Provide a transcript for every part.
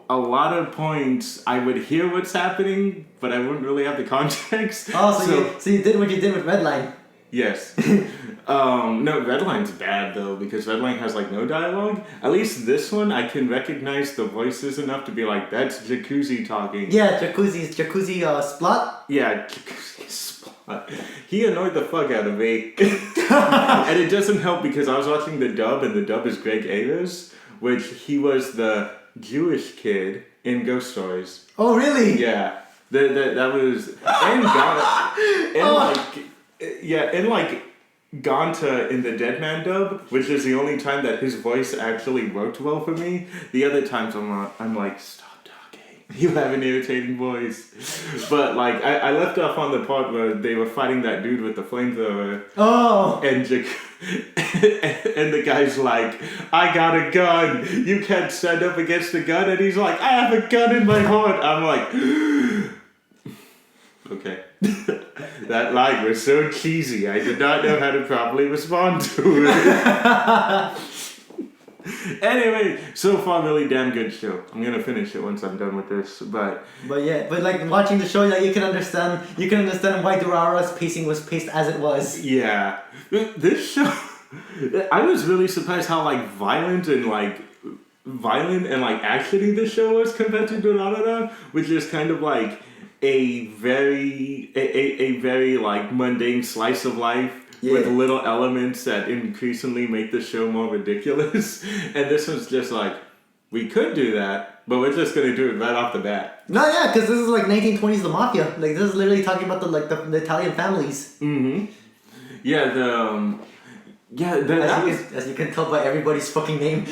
a lot of points I would hear what's happening, but I wouldn't really have the context. Oh, so you did what you did with Redline. Yes. No, Redline's bad though, because Redline has like no dialogue. At least this one, I can recognize the voices enough to be like, that's Jacuzzi talking. Yeah, Jacuzzi Splot. Yeah, Jacuzzi Splot. He annoyed the fuck out of me. And it doesn't help because I was watching the dub, and the dub is Greg Ayers, which he was the Jewish kid in Ghost Stories. Oh, really? Yeah. That was... And Ganta in the Deadman dub, which is the only time that his voice actually worked well for me. The other times I'm like, stop talking. You have an irritating voice. But like, I left off on the part where they were fighting that dude with the flamethrower. Oh! And and the guy's like, I got a gun. You can't stand up against a gun. And he's like, I have a gun in my heart. I'm like, okay. That line was so cheesy. I did not know how to properly respond to it. Anyway, so far really damn good show. I'm gonna finish it once I'm done with this, but like watching the show, you can understand why Durara's pacing was paced as it was. Yeah, this show, I was really surprised how like violent and actiony this show was compared to Durarara, which is kind of like a very like mundane slice of life with little elements that increasingly make the show more ridiculous. And this one's just like, we could do that, but we're just gonna do it right off the bat. No, yeah, because this is like 1920s the mafia. Like this is literally talking about the Italian families. Mm-hmm. Yeah, as you can tell by everybody's fucking name.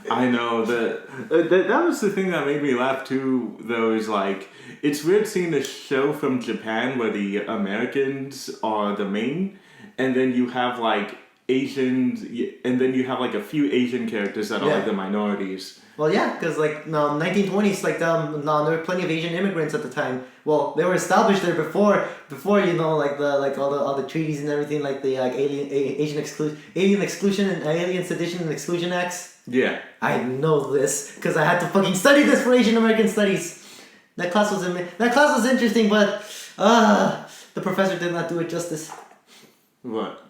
I know that was the thing that made me laugh too. Though is like, it's weird seeing a show from Japan where the Americans are the main, and then you have like Asians, and then you have like a few Asian characters that are like the minorities. Well, yeah, because like 1920s, like there were plenty of Asian immigrants at the time. Well, they were established there before all the treaties and everything, like the alien exclusion and alien sedition and exclusion acts. Yeah, I know this because I had to fucking study this for Asian American studies. That class was interesting, but the professor did not do it justice. What?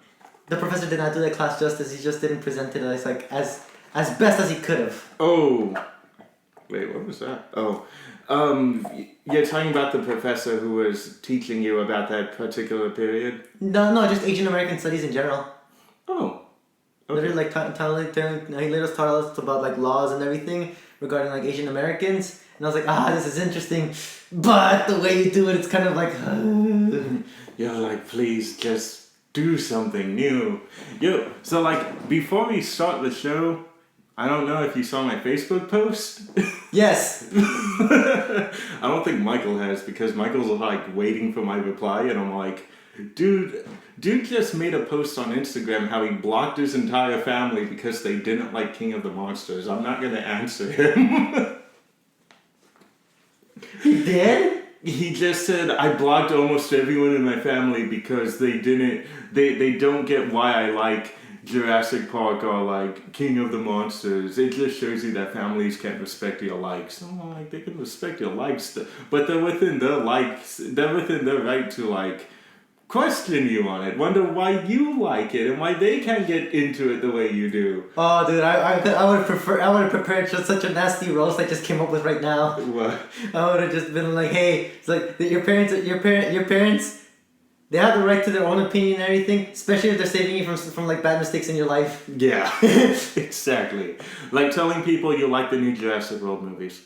The professor did not do that class justice. He just didn't present it as best as he could have. Oh, wait, what was that? Oh, you're talking about the professor who was teaching you about that particular period? No, just Asian American studies in general. Oh, okay. Literally, like, he let us taught us about like laws and everything regarding like Asian Americans, and I was like, this is interesting, but the way you do it, it's kind of like. You're like, please just do something new. Yo, so like before we start the show, I don't know if you saw my Facebook post. Yes. I don't think Michael has, because Michael's like waiting for my reply, and I'm like, dude just made a post on Instagram how he blocked his entire family because they didn't like King of the Monsters. I'm not gonna answer him. He did? He just said, I blocked almost everyone in my family because they don't get why I like Jurassic Park or like King of the Monsters. It just shows you that families can't respect your likes. I'm like, they can respect your likes, but they're within their likes. They're within their right to like question you on it, wonder why you like it and why they can't get into it the way you do. Oh, dude, I would have prepared just such a nasty roast I just came up with right now. What? I would have just been like, hey, it's like your parents, they have the right to their own opinion and everything, especially if they're saving you from like bad mistakes in your life. Yeah, exactly. Like telling people you like the new Jurassic World movies.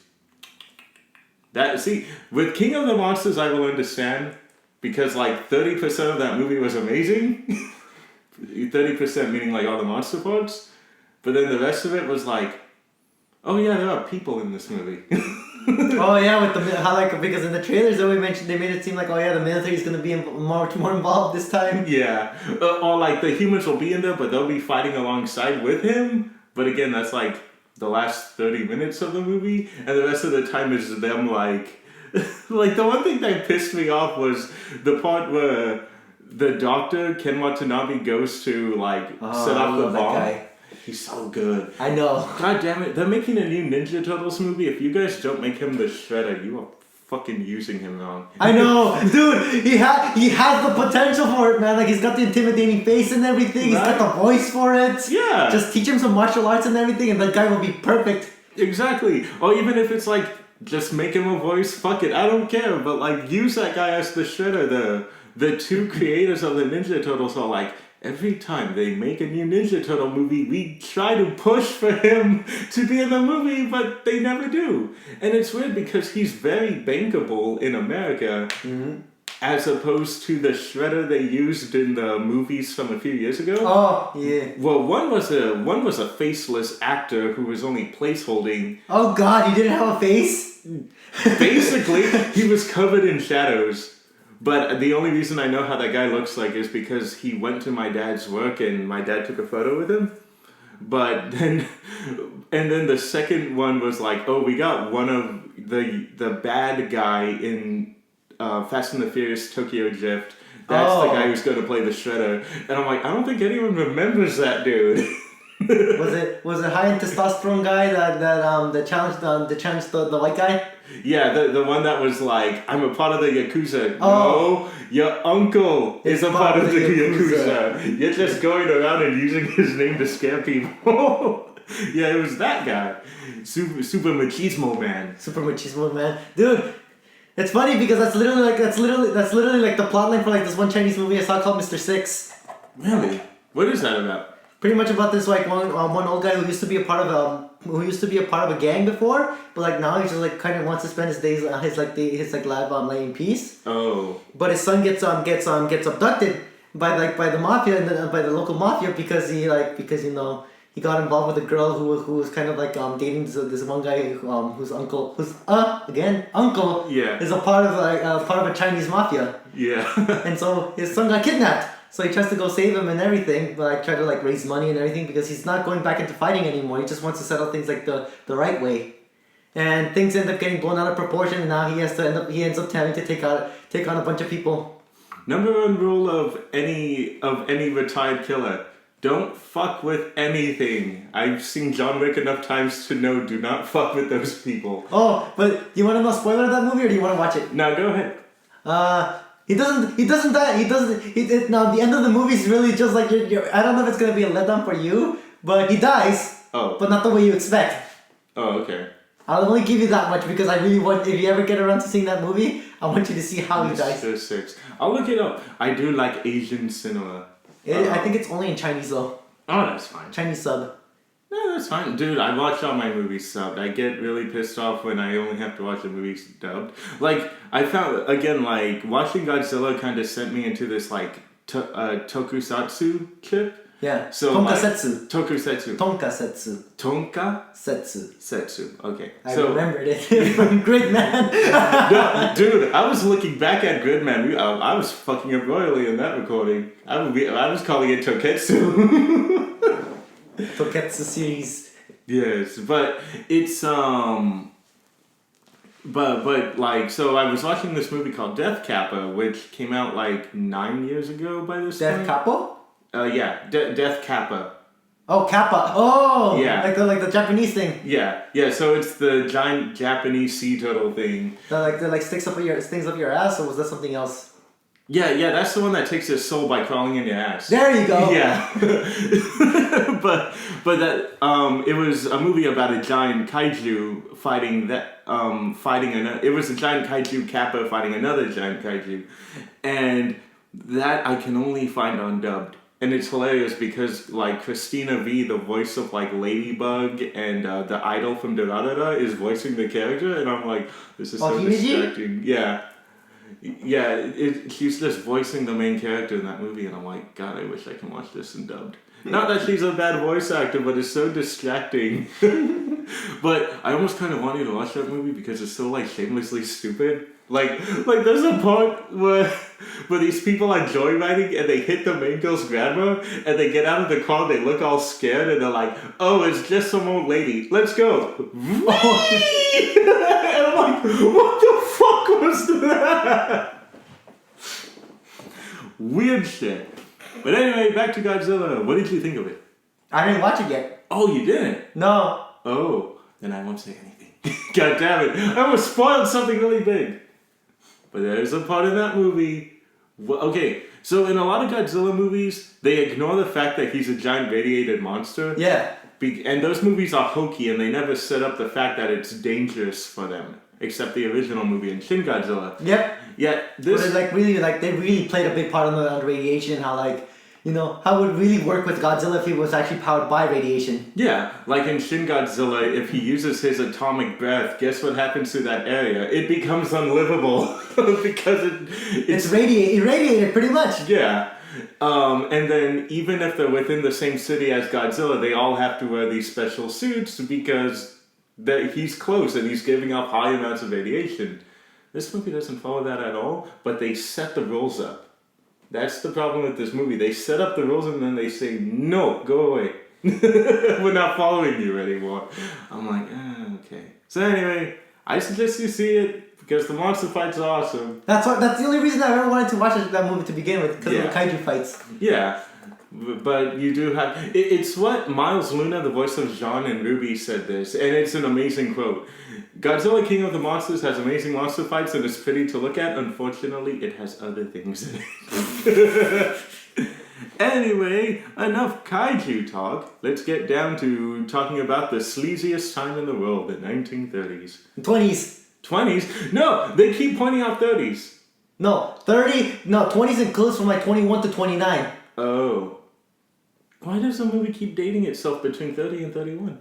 With King of the Monsters, I will understand. Because like 30% of that movie was amazing. 30% meaning like all the monster parts. But then the rest of it was like, oh yeah, there are people in this movie. Oh yeah, because in the trailers they made it seem like, oh yeah, the military is gonna be more involved this time. Yeah, or like the humans will be in there, but they'll be fighting alongside with him. But again, that's like the last 30 minutes of the movie, and the rest of the time is them like. Like, the one thing that pissed me off was the part where the doctor, Ken Watanabe, goes to, like, set off the bomb. He's so good. I know. God damn it. They're making a new Ninja Turtles movie. If you guys don't make him the Shredder, you are fucking using him wrong. I know, dude. He has the potential for it, man. Like he's got the intimidating face and everything. He's got the voice for it. Yeah. Just teach him some martial arts and everything, and that guy will be perfect. Exactly. Or even if it's like, just make him a voice, fuck it, I don't care. But like, use that guy as the Shredder. The two creators of the Ninja Turtles are like, every time they make a new Ninja Turtle movie, we try to push for him to be in the movie, but they never do. And it's weird because he's very bankable in America, as opposed to the Shredder they used in the movies from a few years ago. Oh yeah. Well, one was a faceless actor who was only placeholding. Oh God, he didn't have a face. Basically, he was covered in shadows. But the only reason I know how that guy looks like is because he went to my dad's work and my dad took a photo with him. But then, and then the second one was like, oh, we got one of the bad guy in Fast and the Furious Tokyo Drift. That's the guy who's going to play the Shredder. And I'm like, I don't think anyone remembers that dude. was it high in testosterone guy that challenged the white guy? Yeah, the one that was like, I'm a part of the Yakuza. No, your uncle is a part of the Yakuza. You're just going around and using his name to scare people. Yeah, it was that guy. Super machismo man. Super machismo man. Dude, it's funny because that's literally like the plotline for like this one Chinese movie I saw called Mr. Six. Really? What is that about? Pretty much about this like one old guy who used to be a part of a gang before, but like now he just like kind of wants to spend his days his life like in peace. Oh. But his son gets abducted by the mafia and by the local mafia because he got involved with a girl who was kind of like dating this one guy whose uncle Yeah. is a part of a Chinese mafia. Yeah. And so his son got kidnapped. So he tries to go save him and everything, but like try to like raise money and everything because he's not going back into fighting anymore. He just wants to settle things like the right way. And things end up getting blown out of proportion, and now he ends up having to take on a bunch of people. Number one rule of any retired killer: don't fuck with anything. I've seen John Wick enough times to know do not fuck with those people. Oh, but do you want to know spoiler of that movie or do you want to watch it? No, go ahead. He doesn't die. Now the end of the movie is really just like I don't know if it's gonna be a letdown for you, but he dies. Oh. But not the way you expect. Oh, okay. I'll only give you that much because I really want, if you ever get around to seeing that movie, I want you to see how he dies. Mr. Six. I'll look it up. I do like Asian cinema. I think it's only in Chinese though. Oh, that's fine. Chinese sub. No, that's fine. Dude, I watch all my movies subbed. I get really pissed off when I only have to watch the movies dubbed. Like, I found, again, like, watching Godzilla kind of sent me into this, like, tokusatsu trip. Yeah. So, Tonkasetsu. Tokusetsu. Tonkasetsu. Tonka? Setsu. Okay. I remembered it from Gridman. No, dude, I was looking back at Gridman. I was fucking up royally in that recording. I was calling it Toketsu. Toketsu series. Yes, but it's but like, so I was watching this movie called Death Kappa, which came out like 9 years ago by this Death point. Kappa? Yeah, Death Kappa. Oh, Kappa. Oh, yeah, like the Japanese thing. Yeah. So it's the giant Japanese sea turtle thing. That stings up your ass, or was that something else? Yeah, that's the one that takes his soul by crawling in your ass. There you go. Yeah. but that it was a movie about a giant kaiju fighting it was a giant kaiju Kappa fighting another giant kaiju, and that I can only find undubbed. And it's hilarious because, like, Christina V, the voice of, like, Ladybug and the idol from Durarara is voicing the character, and I'm like, this is so distracting. Yeah. Yeah, she's just voicing the main character in that movie, and I'm like, God, I wish I can watch this in dubbed. Not that she's a bad voice actor, but it's so distracting. But I almost kind of want you to watch that movie because it's so, like, shamelessly stupid. Like there's a part where these people are joyriding and they hit the main girl's grandma and they get out of the car and they look all scared and they're like, oh, it's just some old lady. Let's go. And I'm like, what the fuck was that? Weird shit. But anyway, back to Godzilla. What did you think of it? I didn't watch it yet. Oh, you didn't? No. Oh, then I won't say anything. God damn it. I almost spoiled something really big. But there's a part in that movie. Okay, so in a lot of Godzilla movies, they ignore the fact that he's a giant radiated monster. Yeah. And those movies are hokey, and they never set up the fact that it's dangerous for them. Except the original movie in Shin Godzilla. Yep. Yeah, this... But they really played a big part on the radiation, how how it would really work with Godzilla if he was actually powered by radiation. Yeah, like in Shin Godzilla, if he uses his atomic breath, guess what happens to that area? It becomes unlivable because it's irradiated pretty much. Yeah. And then even if they're within the same city as Godzilla, they all have to wear these special suits because he's close and he's giving off high amounts of radiation. This movie doesn't follow that at all, but they set the rules up. That's the problem with this movie. They set up the rules and then they say, no, go away. We're not following you anymore. I'm like, okay. So anyway, I suggest you see it because the monster fights are awesome. That's the only reason I ever wanted to watch that movie to begin with, because of the kaiju fights. Yeah. But you do have... It's what Miles Luna, the voice of Jean and Ruby, said this, and it's an amazing quote. Godzilla King of the Monsters has amazing monster fights and is pretty to look at. Unfortunately, it has other things in it. Anyway, enough kaiju talk. Let's get down to talking about the sleaziest time in the world, the 1930s. 20s. 20s? No, they keep pointing out 30s. No, 20s includes from like 21 to 29. Oh. Why does the movie keep dating itself between 30 and 31?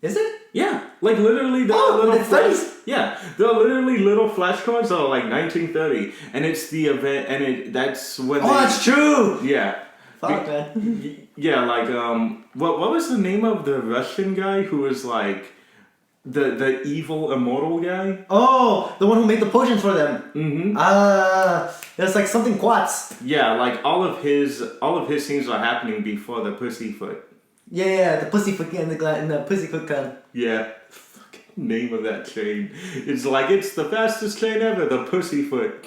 Is it? Yeah, like literally there are little there are literally little flashcards that are like 1930, and it's the event, and that's when. Oh, that's true. Yeah. Fuck, man. Yeah, like what was the name of the Russian guy who was like the evil immortal guy? Oh, the one who made the potions for them. Mm-hmm. It's like something Quats. Yeah, like all of his scenes are happening before the Pussyfoot. Yeah, the Pussyfoot and the Pussyfoot gun. Yeah, fucking name of that train. It's like it's the fastest train ever, the Pussyfoot.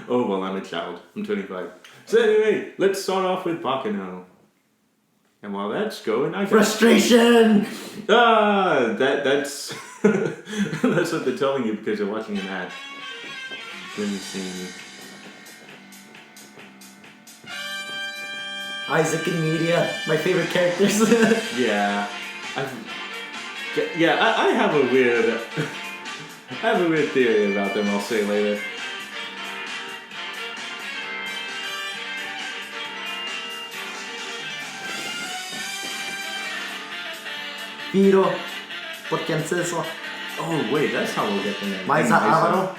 Oh well, I'm a child. I'm 25. So anyway, let's start off with Baccano. And while that's going, I frustration. That's that's what they're telling you because you're watching an ad. Let me see. Isaac and Media, my favorite characters. Yeah, I have a weird theory about them. I'll say later. Piro, porque Anceso. Oh wait, that's how we'll get the name. Maisa Avaro.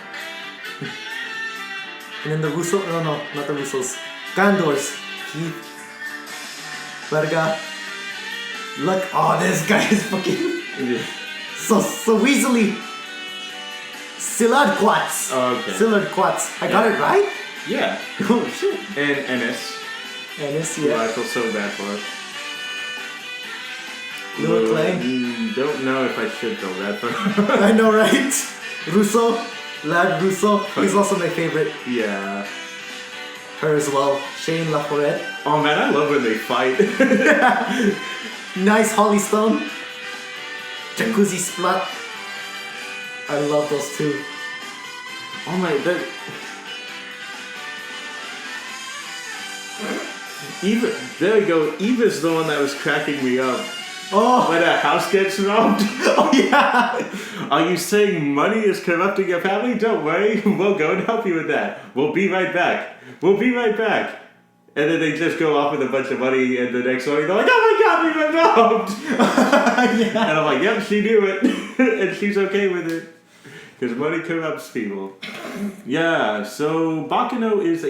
And then the Russo, no, not the Russos. Gandors. Keith. Verga. Look, oh, this guy is fucking... Yeah. So easily. Szilard Quats. Oh, okay. Szilard Quats. I got it right? Yeah. Oh, shit. And Ennis. Ennis, yeah. yeah. I feel so bad for her. Lil Clay. Don't know if I should feel bad for her. I know, right? Russo. Lad Russo. He's also my favorite. Yeah. Her as well. Shane LaForette. Oh man, I love when they fight. Nice Holly Stone. Jacuzzi Splat. I love those two. Oh my, that... Eva, there we go. Eva's the one that was cracking me up. Oh! When a house gets robbed. Oh yeah! Are you saying money is corrupting your family? Don't worry, we'll go and help you with that. We'll be right back. We'll be right back. And then they just go off with a bunch of money, and the next morning they're like, oh my god, we got robbed! Yeah. And I'm like, yep, she knew it. And she's okay with it. Because money corrupts people. Yeah, so Baccano is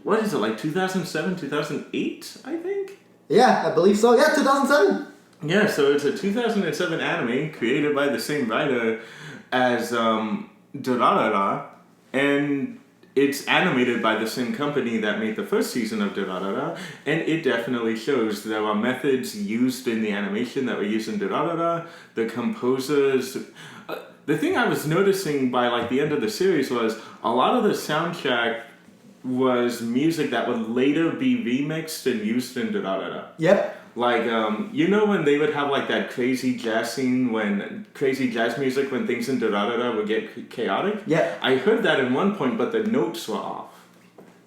what is it, like 2007, 2008, I think? Yeah, I believe so. Yeah, 2007. Yeah, so it's a 2007 anime created by the same writer as Durarara, and it's animated by the same company that made the first season of Durarara, and it definitely shows there are methods used in the animation that were used in Durarara. The composers... the thing I was noticing by like the end of the series was a lot of the soundtrack was music that would later be remixed and used in Durarara. Yep. Like, when they would have like that crazy jazz scene crazy jazz music when things in Durarara would get chaotic? Yeah. I heard that at one point, but the notes were off.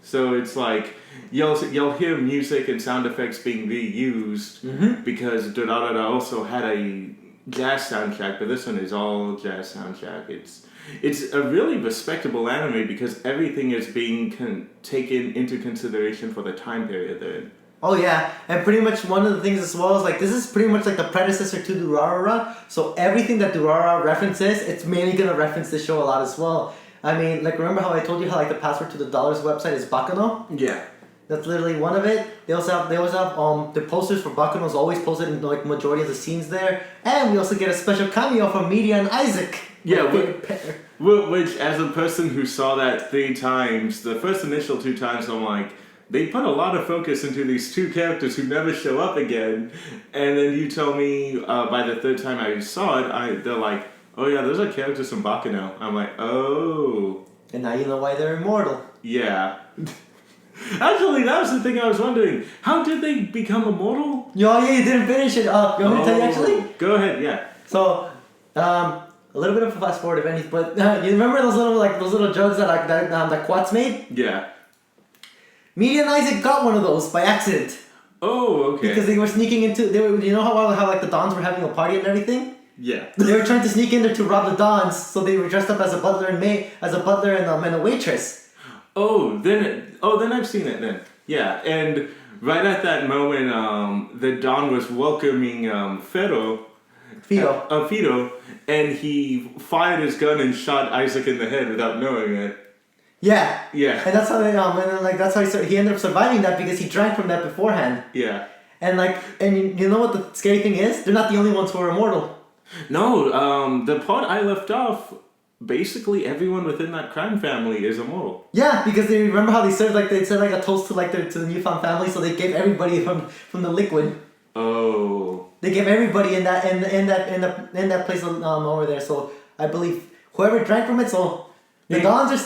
So it's like, you'll hear music and sound effects being reused because Durarara also had a jazz soundtrack, but this one is all jazz soundtrack. It's a really respectable anime because everything is being taken into consideration for the time period they're in. Oh yeah, and pretty much one of the things as well is like this is pretty much like the predecessor to Durarara. So everything that Durarara references, it's mainly gonna reference this show a lot as well. I mean, like remember how I told you how like the password to the Dollars website is Baccano? Yeah. That's literally one of it. They also have the posters for Baccano is always posted in like majority of the scenes there, and we also get a special cameo from Media and Isaac. Yeah, which as a person who saw that 3 times, the first initial 2 times I'm like, they put a lot of focus into these 2 characters who never show up again, and then you tell me by the 3rd time I saw it, they're like, oh yeah, those are characters from Baccano. I'm like, oh. And now you know why they're immortal. Yeah. Actually, that was the thing I was wondering. How did they become immortal? Yeah, you didn't finish it. You want me to tell you actually? Go ahead, yeah. So, a little bit of a fast forward if anything, but you remember those little jokes that Quats made? Yeah. Media and Isaac got one of those by accident. Oh, okay. Because they were sneaking into you know how like the Dons were having a party and everything? Yeah. They were trying to sneak in there to rob the Dons, so they were dressed up as a butler and a waitress. Then I've seen it then. Yeah, and right at that moment, the Don was welcoming Fido, and he fired his gun and shot Isaac in the head without knowing it. Yeah. Yeah. And that's how that's how he ended up surviving that because he drank from that beforehand. Yeah. And you know what the scary thing is? They're not the only ones who are immortal. No, the part I left off, basically everyone within that crime family is immortal. Yeah, because they remember how they said a toast to to the newfound family, so they gave everybody from the liquid. Oh. They gave everybody in that place over there. So I believe whoever drank from it. So the Dons are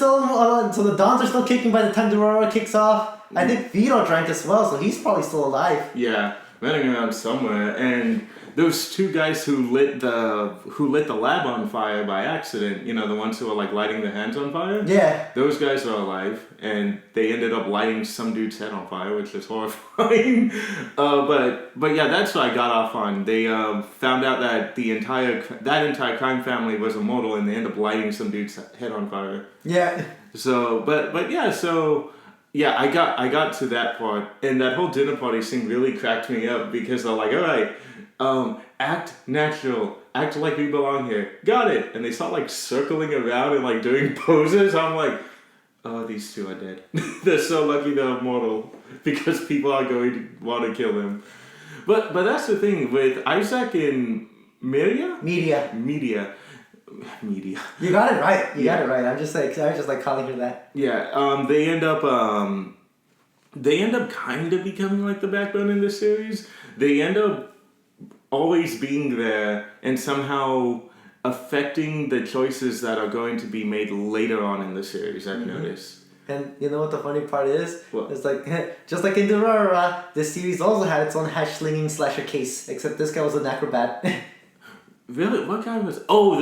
still kicking by the time Durarara kicks off. I think Vito drank as well, so he's probably still alive. Yeah, running around somewhere, and those 2 guys who lit the lab on fire by accident, the ones who are like lighting their hands on fire. Yeah. Those guys are alive, and they ended up lighting some dude's head on fire, which is horrifying. But yeah, that's what I got off on. They found out that that entire crime family was immortal, and they ended up lighting some dude's head on fire. Yeah. So, but yeah, so. Yeah, I got to that part, and that whole dinner party scene really cracked me up because they're like, all right, act natural, act like we belong here, got it, and they start like circling around and like doing poses. I'm like, oh, these 2 are dead. They're so lucky they're immortal because people are going to want to kill them. But that's the thing with Isaac and Media. You got it right. You got it right. I was just like calling her that. Yeah. They end up kind of becoming like the backbone in this series. They end up always being there and somehow affecting the choices that are going to be made later on in the series. I've noticed. And you know what the funny part is? What? It's like, just like in Durarara, this series also had its own hash-slinging slasher case, except this guy was an acrobat. Really? What guy was? Oh,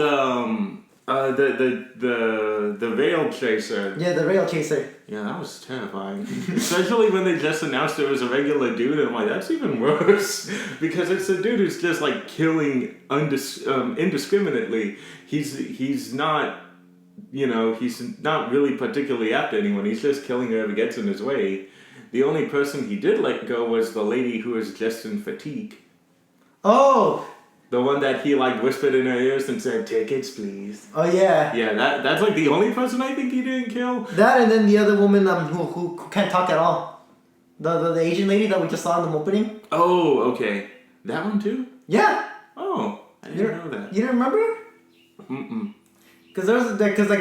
the Veil Chaser. Yeah, the Rail Chaser. Yeah, that was terrifying. Especially when they just announced it was a regular dude, and I'm like, that's even worse because it's a dude who's just like killing indiscriminately. He's not. He's not really particularly after anyone. He's just killing whoever gets in his way. The only person he did let go was the lady who was just in fatigue. Oh! The one that he like whispered in her ears and said, "Tickets, please." Oh yeah. Yeah, that's like the only person I think he didn't kill. That and then the other woman who can't talk at all. The Asian lady that we just saw in the opening. Oh, okay. That one too? Yeah. Oh, I didn't know that. You didn't remember? Mm-mm. Because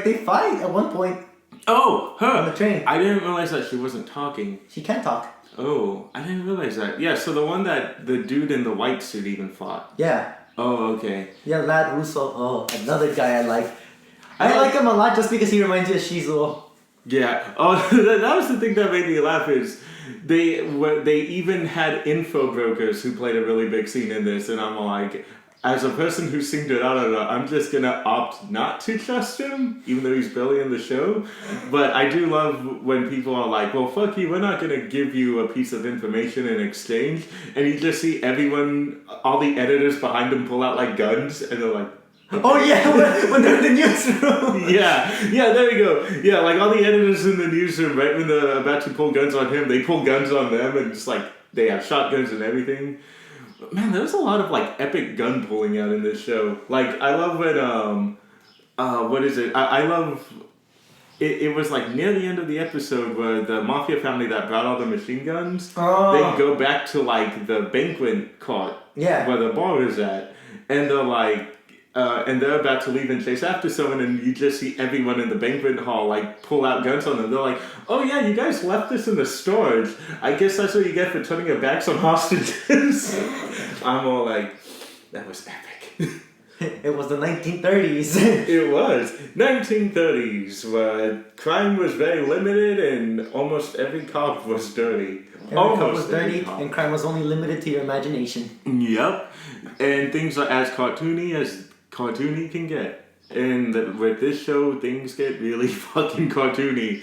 they fight at one point. Oh, her. On the train. I didn't realize that she wasn't talking. She can talk. Oh, I didn't realize that. Yeah, so the one that the dude in the white suit even fought. Yeah. Oh, okay. Yeah, Lad Russo. Oh, another guy I like. I like him a lot just because he reminds me of Shizuo. Yeah. Oh, that was the thing that made me laugh is they even had info brokers who played a really big scene in this, and I'm like, as a person who's seen Dorado, I'm just gonna opt not to trust him, even though he's barely in the show. But I do love when people are like, well, fuck you, we're not gonna give you a piece of information in exchange, and you just see everyone, all the editors behind them pull out like guns, and they're like, Oh yeah, when they're in the newsroom. yeah, there you go. Yeah, like all the editors in the newsroom, right when they're about to pull guns on him, they pull guns on them, and it's like they have shotguns and everything. But man, there's a lot of like epic gun pulling out in this show. Like I love when what is it? I love. It was like near the end of the episode where the mafia family that brought all the machine guns, they go back to like the banquet court, where the bar is at, and they're like. And they're about to leave and chase after someone, and you just see everyone in the banquet hall like pull out guns on them. They're like, "Oh yeah, you guys left this in the storage. I guess that's what you get for turning your backs on hostages." I'm all like, "That was epic." It was the 1930s. It was 1930s, where crime was very limited and almost every cop was dirty. Every cop was dirty, and crime was only limited to your imagination. Yep, and things are as cartoony can get. And with this show, things get really fucking cartoony.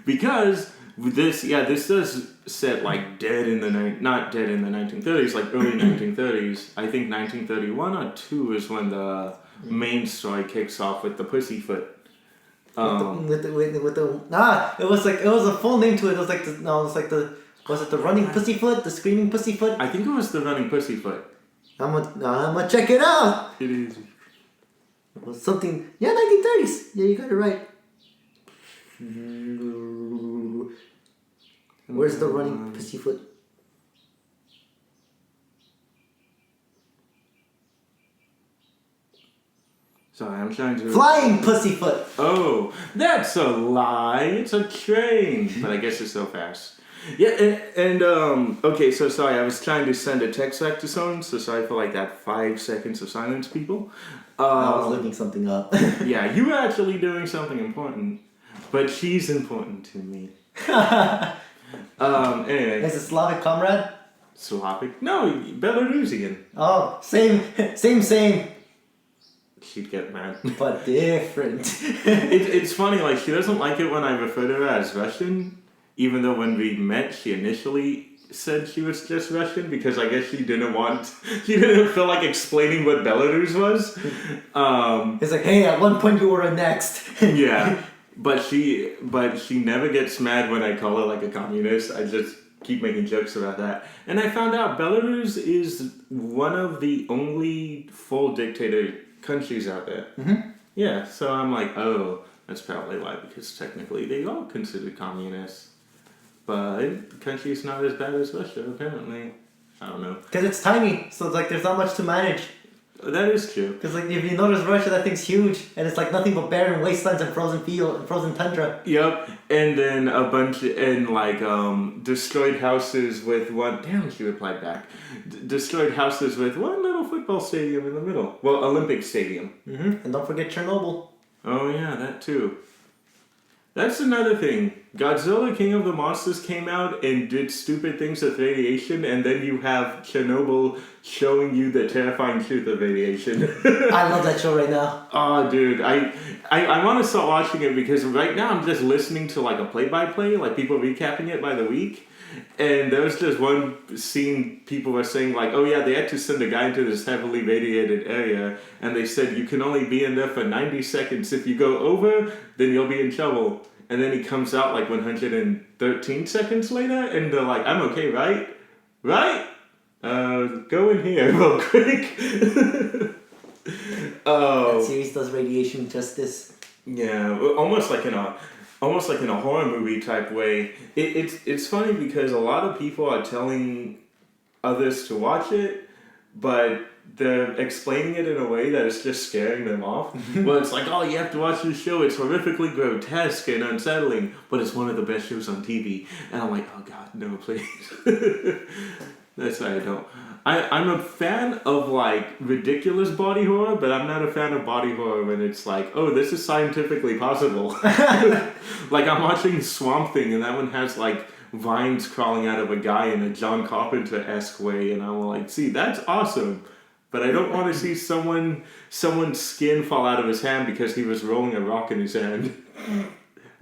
Because this does set like not dead in the 1930s, like early 1930s. I think 1931 or 2 is when the main story kicks off with the Pussyfoot. It was a full name to it. Was it the running pussyfoot, the screaming pussyfoot? I think it was the running Pussyfoot. I'm gonna check it out. It is. It was something. Yeah, 1930s. Yeah, you got it right. Where's the running pussyfoot? Sorry, I'm trying to... Flying pussyfoot! Oh, that's a lie. It's a train. But I guess it's so fast. Yeah, and okay, so sorry, I was trying to send a text back to someone, so sorry for like that 5 seconds of silence, people. I was looking something up. Yeah, you were actually doing something important, but she's important to me. Anyway. Is it Slavic comrade? Slavic? No, Belarusian. Oh, same. She'd get mad. But different. It's funny, like, she doesn't like it when I refer to her as Russian, even though when we met, she initially said she was just Russian, because I guess she didn't feel like explaining what Belarus was. It's like, hey, at one point you were a next. Yeah, but she never gets mad when I call her like a communist. I just keep making jokes about that. And I found out Belarus is one of the only full dictator countries out there. Mm-hmm. Yeah, so I'm like, oh, that's probably why, because technically they are considered communists. But the country's not as bad as Russia, apparently. I don't know. Because it's tiny, so it's like there's not much to manage. That is true. Because like if you notice Russia, that thing's huge, and it's like nothing but barren wastelands and frozen field and frozen tundra. Yep, and then a bunch destroyed houses with one. Damn, she replied back. Destroyed houses with one little football stadium in the middle. Well, Olympic stadium. Mm-hmm. And don't forget Chernobyl. Oh yeah, that too. That's another thing. Godzilla King of the Monsters came out and did stupid things with radiation, and then you have Chernobyl showing you the terrifying truth of radiation. I love that show right now. Oh, dude. I want to start watching it because right now I'm just listening to like a play-by-play, like people recapping it by the week. And there was just one scene people were saying like, oh yeah, they had to send a guy into this heavily radiated area, and they said you can only be in there for 90 seconds. If you go over, then you'll be in trouble. And then he comes out like 113 seconds later, and they're like, I'm okay, right? Right? Go in here real quick. That series does radiation justice. Yeah, almost like in a horror movie type way. It's funny because a lot of people are telling others to watch it, but they're explaining it in a way that is just scaring them off. Well, it's like, oh, you have to watch this show. It's horrifically grotesque and unsettling, but it's one of the best shows on TV. And I'm like, oh God, no, please. That's why I don't. I'm a fan of like ridiculous body horror, but I'm not a fan of body horror when it's like, oh, this is scientifically possible. Like I'm watching Swamp Thing, and that one has like vines crawling out of a guy in a John Carpenter-esque way, and I'm like, see, that's awesome. But I don't want to see someone's skin fall out of his hand because he was rolling a rock in his hand.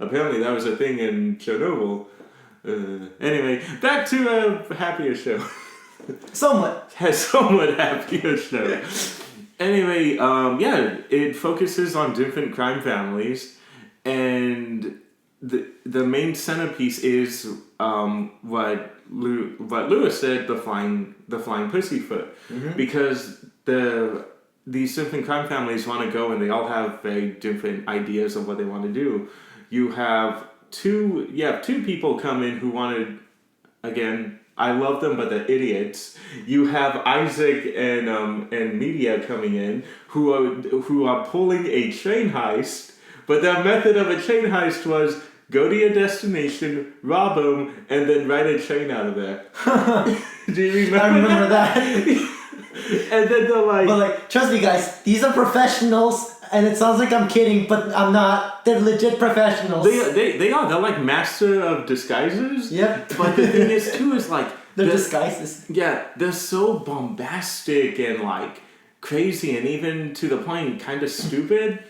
Apparently that was a thing in Chernobyl. Anyway, back to a happier show. Somewhat. Somewhat happier show. Anyway, it focuses on different crime families, and the main centerpiece is what Lewis said, the flying pussyfoot, because these different crime families want to go, and they all have very different ideas of what they want to do. You have two people come in who wanted, again, I love them, but they're idiots. You have Isaac and Media coming in who are pulling a train heist, but their method of a train heist was go to your destination, rob them, and then ride a train out of there. Do you remember? I remember that. And then they're like, but like, trust me, guys, these are professionals. And it sounds like I'm kidding, but I'm not. They're legit professionals. They are. They're like master of disguises. Yep. But the thing is, too, is like... They're disguises. Yeah, they're so bombastic and like crazy and even to the point kind of stupid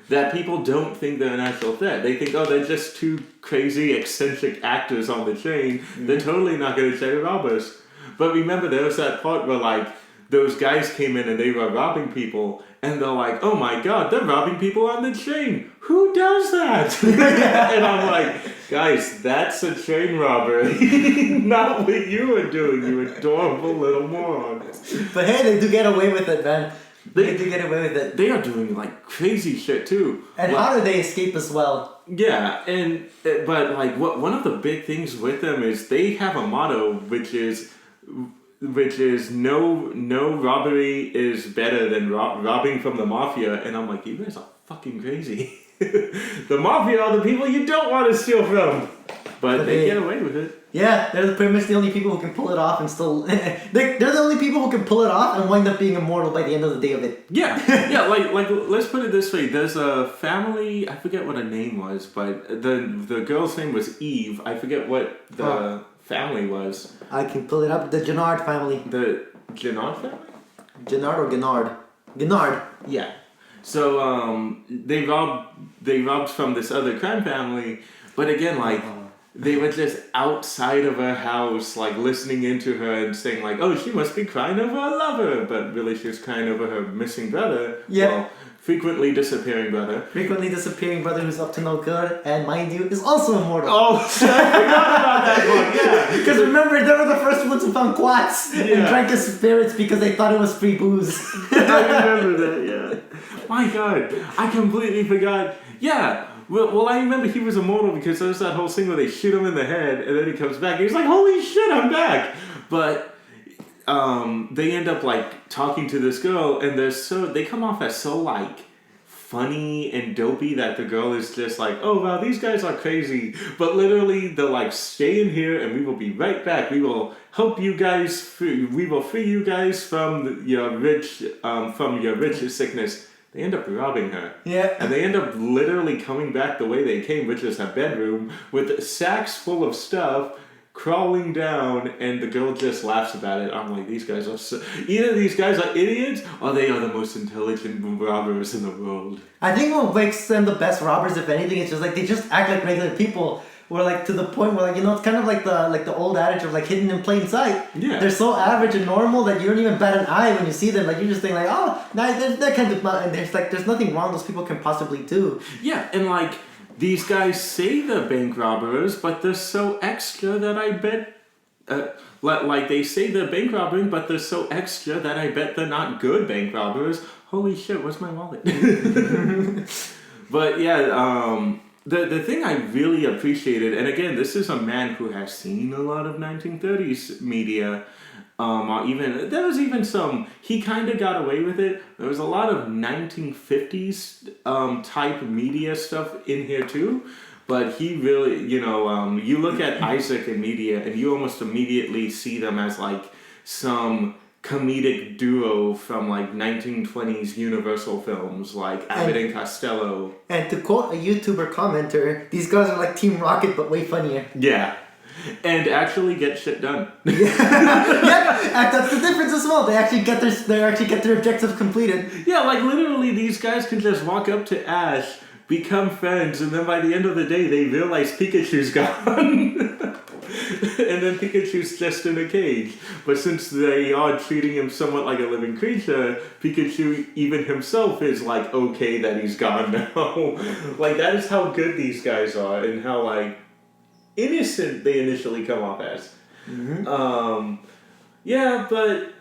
that people don't think they're an actual threat. They think, oh, they're just two crazy, eccentric actors on the train. They're totally not going to try to rob us. But remember, there was that part where like those guys came in and they were robbing people, and they're like, oh my god, they're robbing people on the train. Who does that? And I'm like, guys, that's a train robbery. Not what you were doing, you adorable little morons. But hey, they do get away with it, man. They do get away with it. They are doing like crazy shit too. And how do they escape as well? Yeah, but like one of the big things with them is they have a motto which is no robbery is better than robbing from the mafia, and I'm like, you guys are fucking crazy. The mafia are the people you don't want to steal from, but they get away with it. Yeah, they're pretty much the only people who can pull it off and still... they're the only people who can pull it off and wind up being immortal by the end of the day of it. Yeah, like let's put it this way. There's a family, I forget what her name was, but the girl's name was Eve. I forget what the family was. I can pull it up. The Gennard family. The Gennard family? Gennard or Gennard? Gennard. Yeah. So they robbed from this other crime family, but again, like... They were just outside of her house, like listening into her and saying like, oh, she must be crying over a lover. But really she was crying over her missing brother. Yeah. Well, frequently disappearing brother. Frequently disappearing brother who's up to no good, and mind you, is also immortal. Oh, I forgot about that one, yeah. Because remember, they were the first ones who found Quats and drank his spirits because they thought it was free booze. I remember that, yeah. My god, I completely forgot. Yeah. Well, I remember he was immortal because there was that whole thing where they shoot him in the head and then he comes back and he's like, holy shit, I'm back! But they end up like talking to this girl and they come off as so like funny and dopey that the girl is just like, oh wow, these guys are crazy. But literally they're like, stay in here and we will be right back. We will help you guys, we will free you guys from your rich sickness. They end up robbing her. Yeah. And they end up literally coming back the way they came, which is her bedroom, with sacks full of stuff, crawling down, and the girl just laughs about it. I'm like, these guys are either these guys are idiots, or they are the most intelligent robbers in the world. I think what makes them the best robbers, if anything, is just like, they just act like regular people. Where like to the point where like, you know, it's kind of like the old adage of like hidden in plain sight. Yeah. They're so average and normal that you don't even bat an eye when you see them. Like you just think like, oh, nah, they're kind of and there's nothing wrong those people can possibly do. Yeah, and like these guys say they're bank robbers, but they're so extra that I bet like they say they're bank robbing, but they're so extra that I bet they're not good bank robbers. Holy shit, where's my wallet? But yeah, The thing I really appreciated, and again, this is a man who has seen a lot of 1930s media, or even, there was even some, he kind of got away with it. There was a lot of 1950s type media stuff in here too, but he really, you know, you look at Isaac and Media, and you almost immediately see them as like some comedic duo from like 1920s Universal films like Abbott and Costello. And to quote a YouTuber commenter, these guys are like Team Rocket but way funnier. Yeah. And actually get shit done. Yeah, that's the difference as well. They actually get their objectives completed. Yeah, like literally these guys can just walk up to Ash, become friends, and then by the end of the day they realize Pikachu's gone. And then Pikachu's just in a cage. But since they are treating him somewhat like a living creature, Pikachu even himself is like okay that he's gone now. Like that is how good these guys are and how like innocent they initially come off as. Mm-hmm. Yeah, but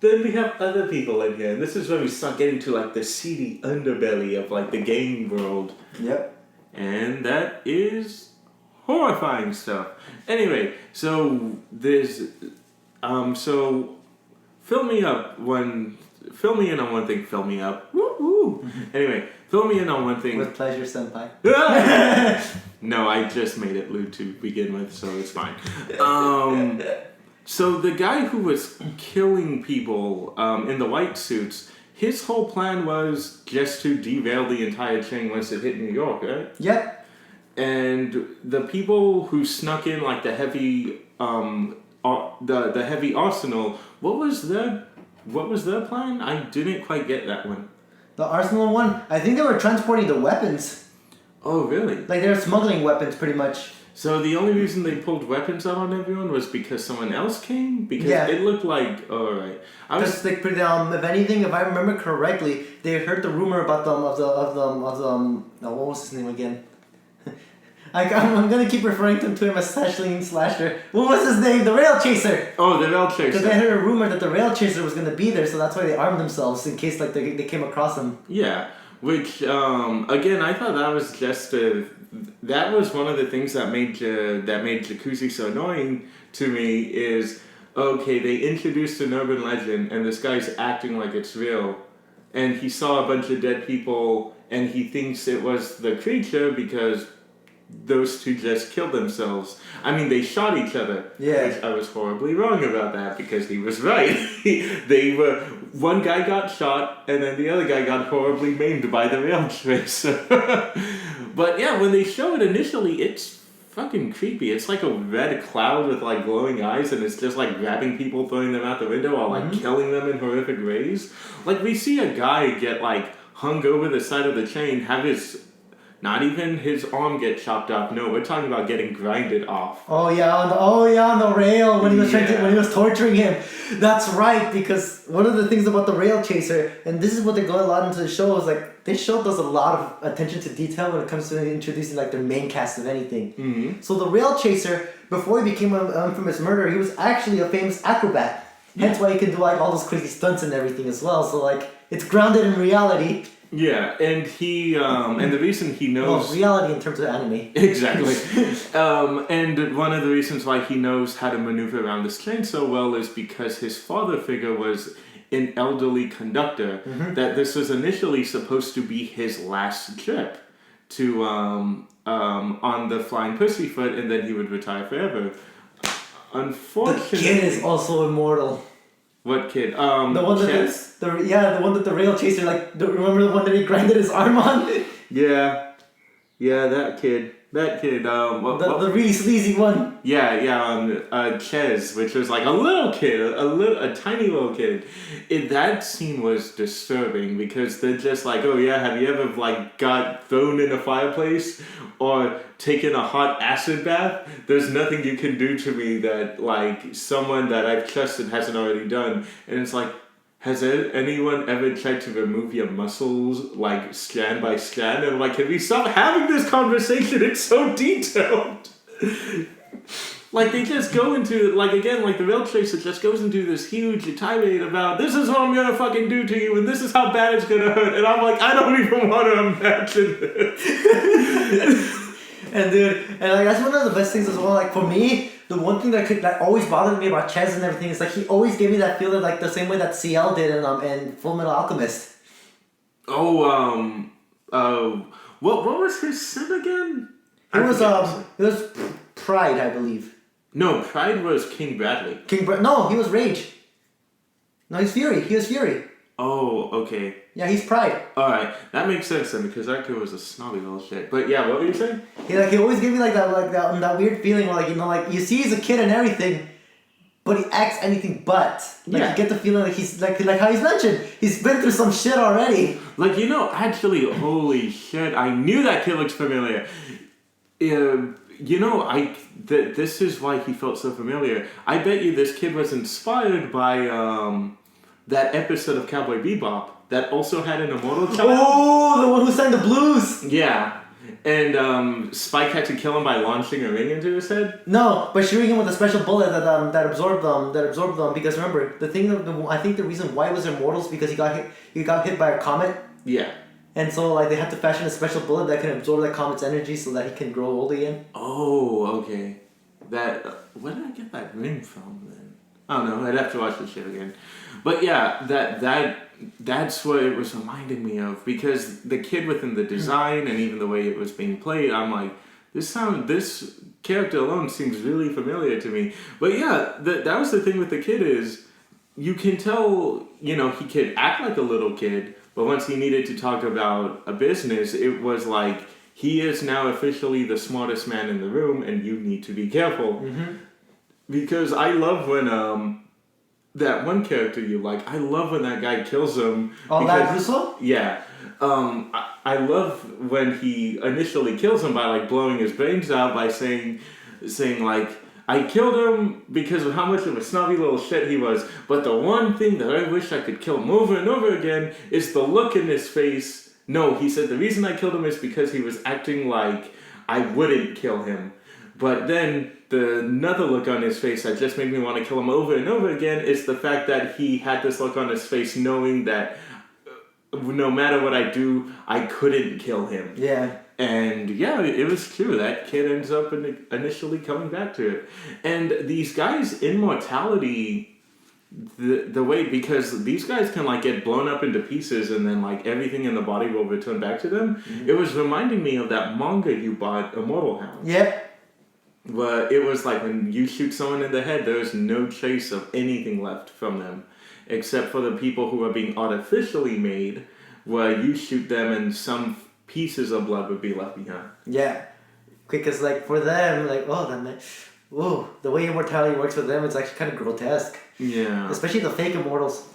then we have other people in here, and this is when we start getting to like the seedy underbelly of like the game world. Yep. And that is horrifying stuff. Anyway, so there's so fill me in on one thing, fill me up. Woo-hoo. Anyway, fill me in on one thing. With pleasure, senpai. No, I just made it lewd to begin with, so it's fine. So the guy who was killing people in the white suits, his whole plan was just to derail the entire chain once it hit New York, right? Yep. And the people who snuck in like the heavy the heavy arsenal, what was their plan? I didn't quite get that one. The Arsenal one, I think they were transporting the weapons. Oh, really? Like they were smuggling weapons pretty much. So the only reason they pulled weapons out on everyone was because someone else came? Because it looked like, alright. Just like, if anything, if I remember correctly, they heard the rumor about what was his name again? I'm gonna keep referring to him as Slasher. What was his name? The Rail Chaser! Oh, the Rail Chaser. Because they heard a rumor that the Rail Chaser was gonna be there, so that's why they armed themselves in case like they came across him. Yeah, which, again, I thought that was just that was one of the things that made Jacuzzi so annoying to me is, okay, they introduced an urban legend and this guy's acting like it's real, and he saw a bunch of dead people and he thinks it was the creature because those two just killed themselves. I mean, they shot each other. Yeah. Which I was horribly wrong about that because he was right. One guy got shot and then the other guy got horribly maimed by the rail tracer. But yeah, when they show it initially, it's fucking creepy. It's like a red cloud with like glowing eyes and it's just like grabbing people, throwing them out the window while like killing them in horrific ways. Like we see a guy get like hung over the side of the train, have not even his arm get chopped off. No, we're talking about getting grinded off. On the rail when he was when he was torturing him. That's right, because one of the things about the Rail Chaser, and this is what they go a lot into the show, is like this show does a lot of attention to detail when it comes to introducing like their main cast of anything. Mm-hmm. So the Rail Chaser, before he became an infamous murderer, he was actually a famous acrobat. Hence why he can do like all those crazy stunts and everything as well. So like it's grounded in reality. Yeah, and he, and the reason he knows... Well, reality in terms of anime. Exactly. And one of the reasons why he knows how to maneuver around this train so well is because his father figure was an elderly conductor, that this was initially supposed to be his last trip to, on the Flying Pussyfoot, and then he would retire forever. Unfortunately... The kid is also immortal. What kid? The one that the one that the Rail Chaser remember the one that he grinded his arm on? Yeah, that kid. The really sleazy one. Yeah, Ches, which was like a little kid, a tiny little kid. That scene was disturbing because they're just like, oh yeah, have you ever like got thrown in a fireplace or taken a hot acid bath? There's nothing you can do to me that like someone that I've trusted hasn't already done. And it's like, has anyone ever tried to remove your muscles, like, strand by strand? And, like, can we stop having this conversation? It's so detailed. Like, they just go into, like, again, like, the Rail Tracer just goes into this huge tirade about, this is what I'm gonna fucking do to you, and this is how bad it's gonna hurt. And I'm like, I don't even want to imagine this. And, dude, and, like, that's one of the best things as well. Like, for me... The one thing that always bothered me about Ches and everything is like he always gave me that feeling like the same way that CL did in Full Metal Alchemist. What was his sin again? It was pride, I believe. No, Pride was King Bradley. No, he was Rage. No, he's Fury. He was Fury. Oh, okay. Yeah, he's Pride. Alright, that makes sense then because that kid was a snobby little shit. But yeah, what were you saying? He always gave me that weird feeling where like you see he's a kid and everything, but he acts anything but. You get the feeling like he's like how he's mentioned. He's been through some shit already. Like, actually, holy shit, I knew that kid looked familiar. This is why he felt so familiar. I bet you this kid was inspired by that episode of Cowboy Bebop that also had an immortal child. Oh, the one who sang the blues. Yeah. And Spike had to kill him by launching a ring into his head? No, by shooting him with a special bullet that absorbed them. Because remember, I think the reason why he was immortal is because he got hit by a comet. Yeah. And so they had to fashion a special bullet that can absorb that comet's energy so that he can grow old again. Oh, okay. Where did I get that ring from then? I don't know. I'd have to watch the shit again. But yeah, that's what it was reminding me of, because the kid within the design and even the way it was being played, I'm like, this character alone seems really familiar to me. But yeah, that was the thing with the kid is, you can tell, he could act like a little kid, but once he needed to talk about a business, it was like, he is now officially the smartest man in the room, and you need to be careful. Mm-hmm. Because I love when that one character you like, I love when that guy kills him. Oh, that Russo? Yeah. I love when he initially kills him by blowing his brains out by saying I killed him because of how much of a snobby little shit he was, but the one thing that I wish I could kill him over and over again is the look in his face. No, he said the reason I killed him is because he was acting like I wouldn't kill him. But then another look on his face that just made me want to kill him over and over again is the fact that he had this look on his face knowing that no matter what I do, I couldn't kill him. Yeah. And yeah, it was true. That kid ends up initially coming back to it. And these guys' immortality, the way, because these guys can get blown up into pieces and then everything in the body will return back to them. Mm-hmm. It was reminding me of that manga you bought, Immortal Hound. Yep. But it was like when you shoot someone in the head, there's no trace of anything left from them. Except for the people who are being artificially made, where you shoot them and some pieces of blood would be left behind. Yeah. Because for them, the way immortality works with them, it's actually kind of grotesque. Yeah. Especially the fake immortals.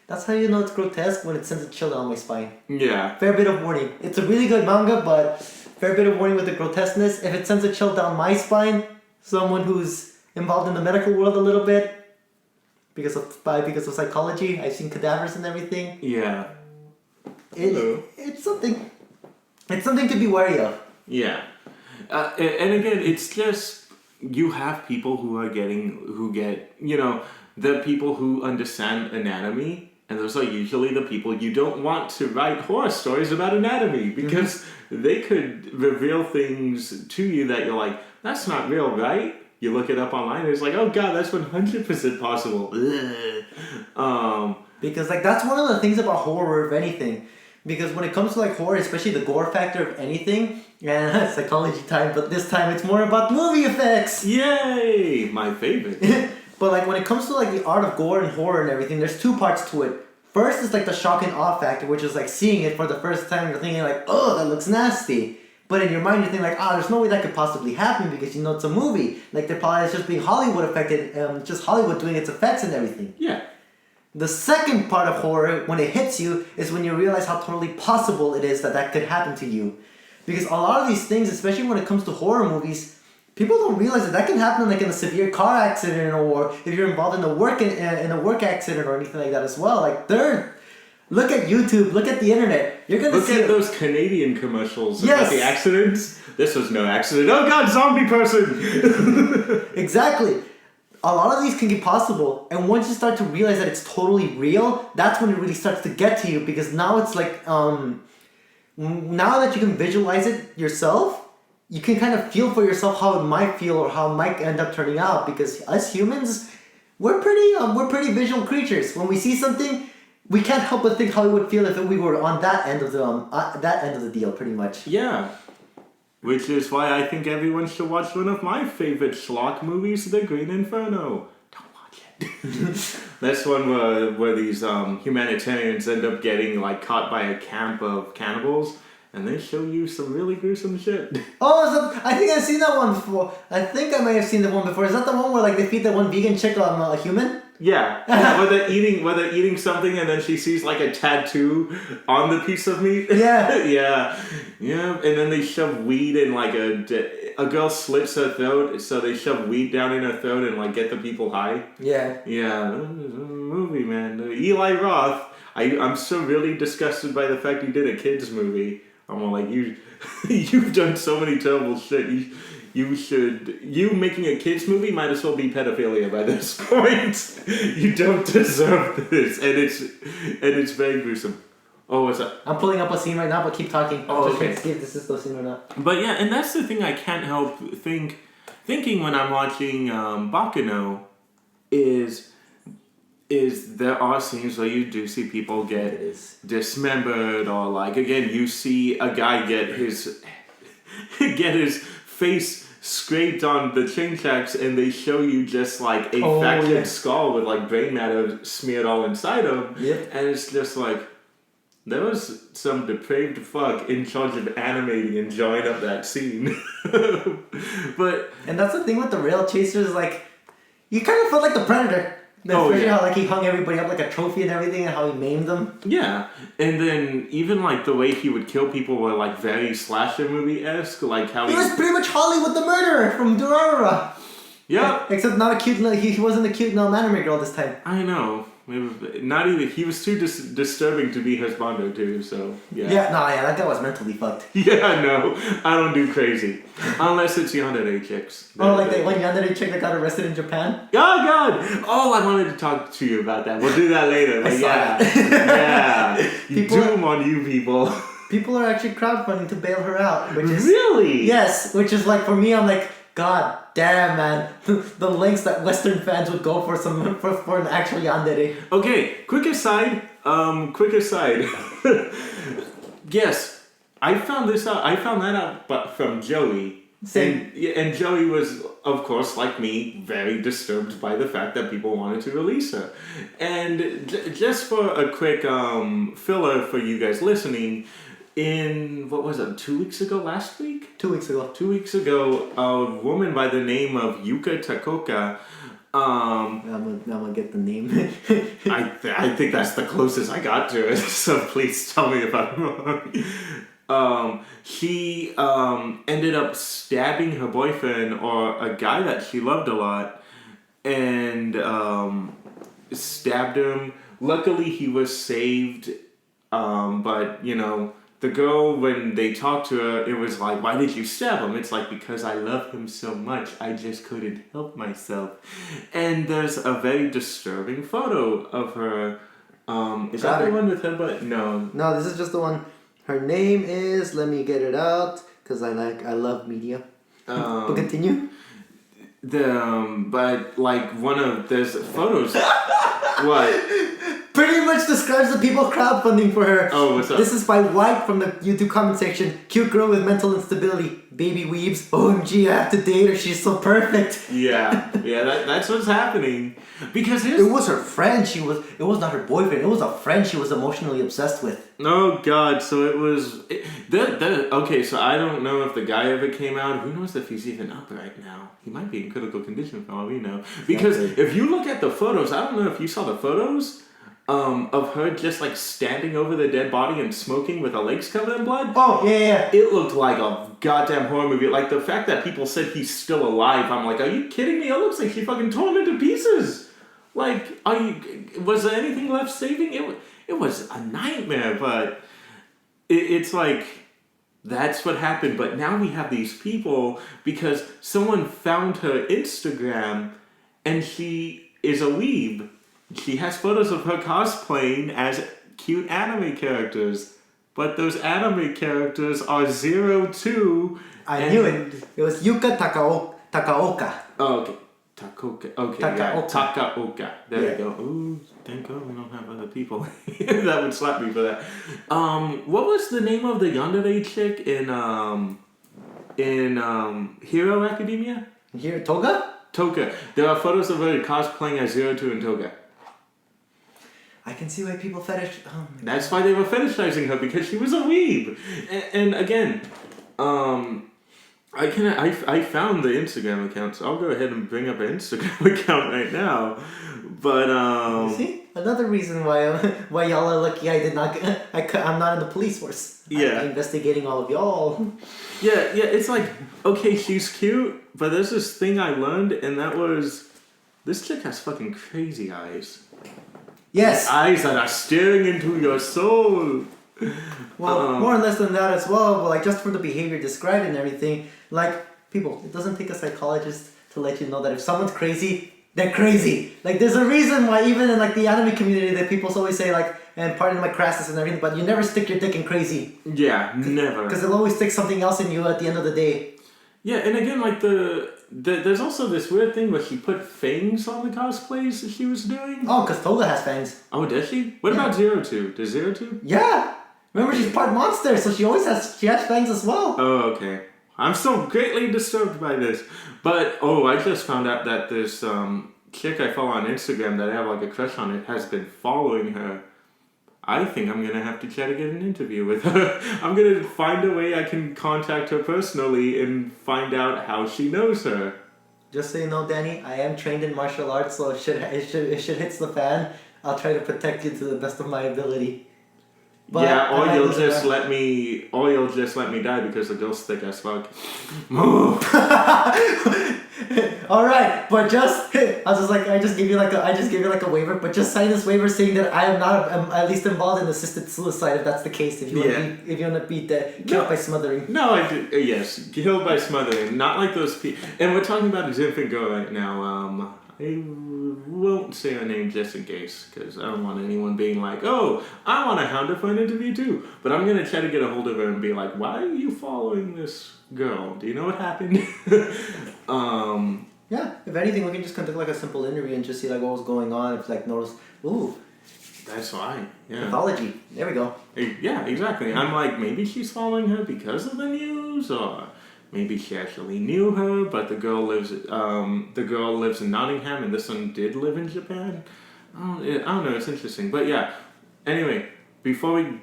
That's how you know it's grotesque, when it sends a chill down my spine. Yeah. Fair bit of warning. It's a really good manga, but fair bit of warning with the grotesqueness. If it sends a chill down my spine, someone who's involved in the medical world a little bit, because of psychology, I've seen cadavers and everything. Yeah. It's something to be wary of. Yeah. And again, it's just, you have people who get, the people who understand anatomy, and those are usually the people you don't want to write horror stories about anatomy, because they could reveal things to you that you're like, that's not real, right? You look it up online, and it's like, oh god, that's 100% possible. Because that's one of the things about horror, if anything. Because when it comes to horror, especially the gore factor of anything, and psychology time, but this time it's more about movie effects. Yay! My favorite. But when it comes to the art of gore and horror and everything, there's two parts to it. First is the shock and awe factor, which is seeing it for the first time, you're thinking oh, that looks nasty. But in your mind you're thinking there's no way that could possibly happen because it's a movie. They're probably just being Hollywood affected, just Hollywood doing its effects and everything. Yeah. The second part of horror, when it hits you, is when you realize how totally possible it is that could happen to you. Because a lot of these things, especially when it comes to horror movies, people don't realize that can happen in a severe car accident, or if you're involved in a work accident or anything like that as well. Look at YouTube, look at the internet. You're gonna look at those Canadian commercials about the accidents. This was no accident. Oh god, zombie person. Exactly. A lot of these can be possible, and once you start to realize that it's totally real, that's when it really starts to get to you, because now it's now that you can visualize it yourself, you can kind of feel for yourself how it might feel or how it might end up turning out, because us humans, we're pretty visual creatures. When we see something, we can't help but think how it would feel if we were on that end of the deal, pretty much. Yeah. Which is why I think everyone should watch one of my favorite schlock movies, The Green Inferno. Don't watch it. That's one where these humanitarians end up getting like caught by a camp of cannibals, and they show you some really gruesome shit. Oh, I think I've seen that one before. I think I may have seen that one before. Is that the one where like they feed that one vegan chick a human? Yeah, where they're eating something, and then she sees like a tattoo on the piece of meat. Yeah. yeah, and then they shove weed in like a girl slits her throat, so they shove weed down in her throat and like get the people high. Yeah. Yeah, movie, man. Eli Roth. I'm so really disgusted by the fact he did a kids movie. I'm all like, you've done so many terrible shit. You making a kids movie might as well be pedophilia by this point. You don't deserve this, and it's very gruesome. Oh, what's up? I'm pulling up a scene right now, but keep talking. Oh, okay. Let's see if this is the scene or not. But yeah, and that's the thing I can't help thinking when I'm watching Baccano is there are scenes where you do see people get dismembered, or like again you see a guy get his face scraped on the train tracks, and they show you just like a fractured skull with like brain matter smeared all inside him. Yep. And it's just like there was some depraved fuck in charge of animating and drawing up that scene. And that's the thing with the rail chasers, like you kind of felt like the Predator. Especially how like he hung everybody up like a trophy and everything, and how he maimed them. Yeah, and then even like the way he would kill people were like very slasher movie-esque, like how he was pretty much Hollywood the murderer from Durarara. Yeah. Except not a cute. He wasn't a cute anime girl this time. I know. Not even. He was too disturbing to be husbando too. So yeah. Yeah. No. Yeah. That guy was mentally fucked. Yeah. No. I don't do crazy unless it's yandere chicks. Oh, like the one yandere chick that got arrested in Japan. Oh God! Oh, I wanted to talk to you about that. We'll do that later. But yeah. Doom on you people. People are actually crowdfunding to bail her out. Which is really? Yes. Which is like for me, I'm like, God damn, man, the lengths that Western fans would go for an actual yandere. Okay, quick aside. Yes, I found this out. I found that out from Joey. Same. And Joey was, of course, like me, very disturbed by the fact that people wanted to release her. And just for a quick filler for you guys listening, what was it, 2 weeks ago, last week? 2 weeks ago. 2 weeks ago, a woman by the name of Yuka Takoka. I'm gonna get the name. I think that's the closest I got to it, so please tell me if I'm wrong. She ended up stabbing her boyfriend, or a guy that she loved a lot, and stabbed him. Luckily, he was saved, but you know, the girl, when they talked to her, it was like, why did you stab him? It's like, because I love him so much, I just couldn't help myself. And there's a very disturbing photo of her. Is that the one with her butt? No. No, this is just the one. Her name is, let me get it out, because I love media. But continue. But like there's photos. What? Pretty much describes the people crowdfunding for her. Oh, what's up? This is by White from the YouTube comment section. Cute girl with mental instability. Baby weebs. OMG, I have to date her. She's so perfect. Yeah, that's what's happening. Because it was her friend. It was not her boyfriend. It was a friend she was emotionally obsessed with. Oh God! So it was. Okay, so I don't know if the guy ever came out. Who knows if he's even up right now? He might be in critical condition for all we know. Because if you look at the photos, I don't know if you saw the photos. Of her just like standing over the dead body and smoking with her legs covered in blood. Oh, yeah. It looked like a goddamn horror movie. Like the fact that people said he's still alive, I'm like, are you kidding me? It looks like she fucking tore him into pieces. Like, was there anything left saving? It was a nightmare, but it's like, that's what happened. But now we have these people because someone found her Instagram and she is a weeb. She has photos of her cosplaying as cute anime characters, but those anime characters are 02. I knew it. It was Yuka Takaoka. Oh, okay. Takoka. Okay, Takaoka. Takaoka. There we go. Ooh, thank God we don't have other people that would slap me for that. What was the name of the yandere chick in in Hero Academia? Here, Toga? Toga. There are photos of her cosplaying as Zero Two in Toga. I can see why people fetish. That's why they were fetishizing her, because she was a weeb. And again, I found the Instagram account, so I'll go ahead and bring up an Instagram account right now. But You see, another reason why y'all are lucky I did not. I'm not in the police force. Yeah. I'm investigating all of y'all. yeah, it's like, okay, she's cute, but there's this thing I learned, and that was, this chick has fucking crazy eyes. Yes. Eyes that are staring into your soul. Well, more or less than that as well. But like just for the behavior described and everything, like people, it doesn't take a psychologist to let you know that if someone's crazy, they're crazy. Like there's a reason why even in like the anime community that people always say like, and pardon my crassness and everything, but you never stick your dick in crazy. Yeah, never. Because it'll always stick something else in you at the end of the day. Yeah, and again, like there's also this weird thing where she put fangs on the cosplays that she was doing. Oh, because Toga has fangs. Oh, does she? What about Zero Two? Does Zero Two? Yeah. Remember, she's part monster, so she has fangs as well. Oh, okay. I'm so greatly disturbed by this. But, I just found out that this chick I follow on Instagram that I have like a crush on it has been following her. I think I'm gonna have to try to get an interview with her. I'm gonna find a way I can contact her personally and find out how she knows her. Just so you know, Danny, I am trained in martial arts, so if shit hits the fan, I'll try to protect you to the best of my ability. But yeah, or you'll just let me die because the girl's thick as fuck. Move. All right, but I just gave you like a waiver, but just sign this waiver saying that I am not at least involved in assisted suicide if that's the case. If you wanna be killed by smothering. No, I did. Yes, killed by smothering. Not like those people. And we're talking about a infant girl right now. I won't say her name just in case, because I don't want anyone being like, oh, I want to hound her for an interview too. But I'm going to try to get a hold of her and be like, why are you following this girl? Do you know what happened? Yeah, if anything, we can just conduct like a simple interview and just see like what was going on. If like notice, ooh. That's why, yeah. Pathology. There we go. Yeah, exactly. I'm like, maybe she's following her because of the news, or maybe she actually knew her, but the girl lives in Nottingham, and this one did live in Japan. I don't know. It's interesting, but yeah. Anyway, before we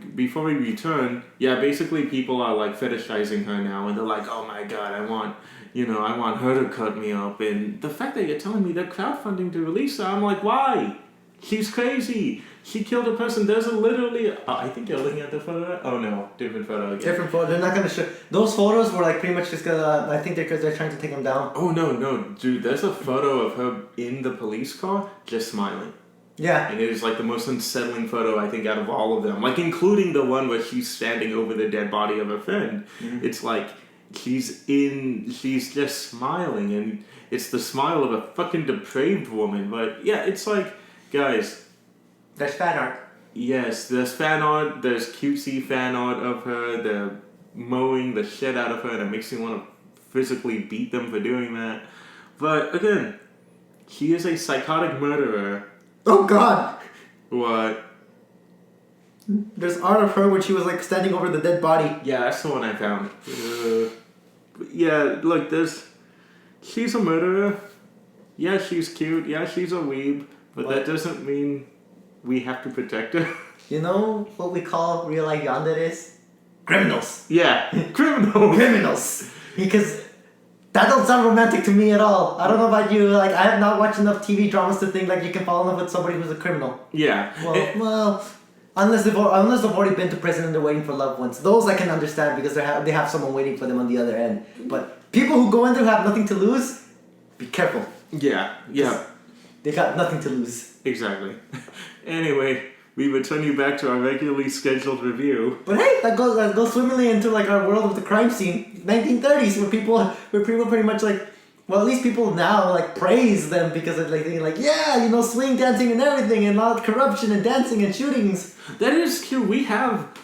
return, yeah, basically people are like fetishizing her now, and they're like, oh my god, I want her to cut me up, and the fact that you're telling me they're crowdfunding to release her, I'm like, why? She's crazy. She killed a person. There's literally. I think you're looking at the photo. Oh no, different photo again. Different photo. They're not gonna show. Those photos were like pretty much just gonna. I think they're trying to take them down. Oh no, dude! There's a photo of her in the police car just smiling. Yeah. And it is like the most unsettling photo I think out of all of them. Like including the one where she's standing over the dead body of her friend. Mm-hmm. It's like she's just smiling, and it's the smile of a fucking depraved woman. But yeah, it's like, guys. There's fan art. Yes, there's fan art. There's cutesy fan art of her. They're mowing the shit out of her, and it makes me want to physically beat them for doing that. But again, she is a psychotic murderer. Oh God! What? There's art of her when she was like standing over the dead body. Yeah, that's the one I found. Yeah, look, she's a murderer. Yeah, she's cute. Yeah, she's a weeb. But that doesn't mean we have to protect her. You know what we call real life yanderes? Criminals. Yeah, criminals. Criminals. Because that don't sound romantic to me at all. I don't know about you. Like I have not watched enough TV dramas to think like you can fall in love with somebody who's a criminal. Yeah. Well, unless they've already been to prison and they're waiting for loved ones. Those I can understand because they have someone waiting for them on the other end. But people who go in there who have nothing to lose, be careful. Yeah. They got nothing to lose. Exactly. Anyway, we return you back to our regularly scheduled review. But hey, that goes swimmingly into like our world of the crime scene, 1930s, where people pretty much like, well, at least people now like praise them because of like thinking like, yeah, you know, swing dancing and everything, and all corruption and dancing and shootings. That is true. We have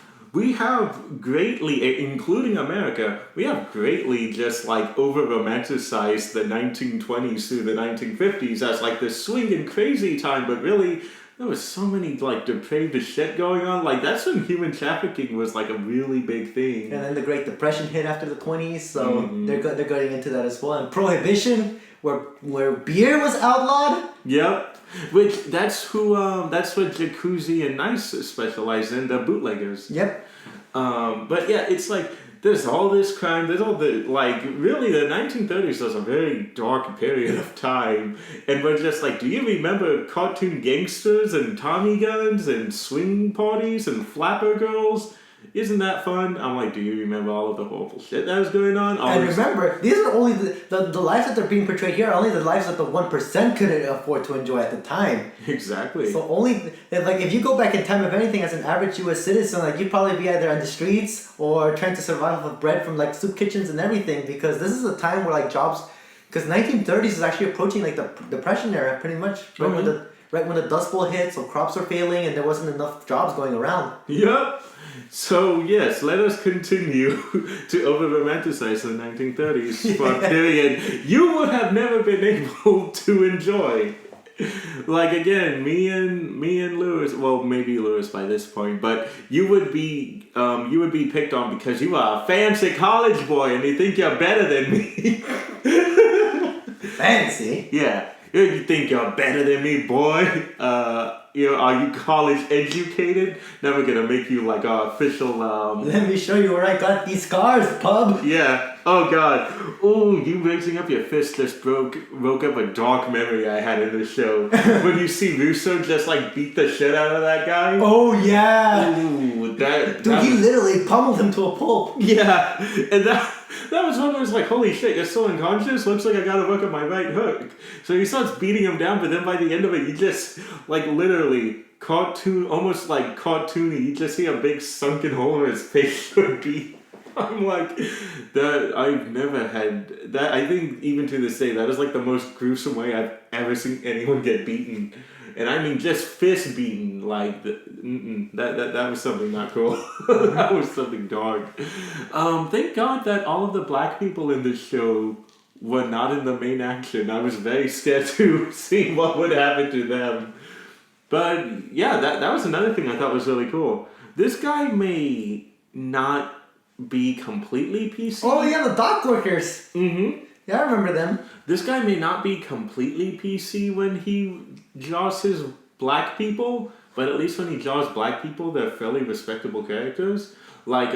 greatly, including America, we have greatly just like over-romanticized the 1920s through the 1950s as like this swinging crazy time, but really, there was so many like depraved shit going on. Like that's when human trafficking was like a really big thing. And then the Great Depression hit after the 20s, so they're going into that as well. And Prohibition, where beer was outlawed. Yep. Which that's what Jacuzzi and Nice specialize in, the bootleggers. Yep. But yeah, it's like there's all this crime, there's all the like really the 1930s was a very dark period of time. And we're just like, do you remember cartoon gangsters and Tommy guns and swing parties and flapper girls? Isn't that fun? I'm like, do you remember all of the horrible shit that was going on? And remember, these are only the lives that they're being portrayed here are only the lives that the 1% could afford to enjoy at the time. Exactly. So only, if you go back in time, if anything, as an average U.S. citizen, like you'd probably be either on the streets or trying to survive off of bread from like soup kitchens and everything, because this is a time where like jobs, because 1930s is actually approaching like the Depression era pretty much, right when the Dust Bowl hit, so crops are failing and there wasn't enough jobs going around. Yep. So yes, let us continue to over-romanticize the 1930s for a period you would have never been able to enjoy. Like again, me and Lewis. Well, maybe Lewis by this point, but you would be picked on because you are a fancy college boy and you think you're better than me. Fancy? Yeah, you think you're better than me, boy. Are you college educated? Never gonna make you like a official. Let me show you where I got these scars, pub. Yeah. Oh God. Oh, you raising up your fist just woke up a dark memory I had in the show. When you see Russo just like beat the shit out of that guy. Oh yeah. Ooh, he literally pummeled him to a pulp. Yeah, and that was when I was like, holy shit, you're still unconscious? Looks like I gotta work on my right hook. So he starts beating him down, but then by the end of it, you just, like, literally, almost like cartoony, you just see a big sunken hole in his face would be. I'm like, I've never had, that, I think even to this day, that is like the most gruesome way I've ever seen anyone get beaten. And I mean just fist beaten, like, that was something not cool. That was something dark. Thank God that all of the black people in this show were not in the main action. I was very scared to see what would happen to them. But yeah, that was another thing I thought was really cool. This guy may not be completely PC. Oh yeah, the dock workers. Mm-hmm. Yeah, I remember them. This guy may not be completely PC when he draws his black people, but at least when he draws black people, they're fairly respectable characters. Like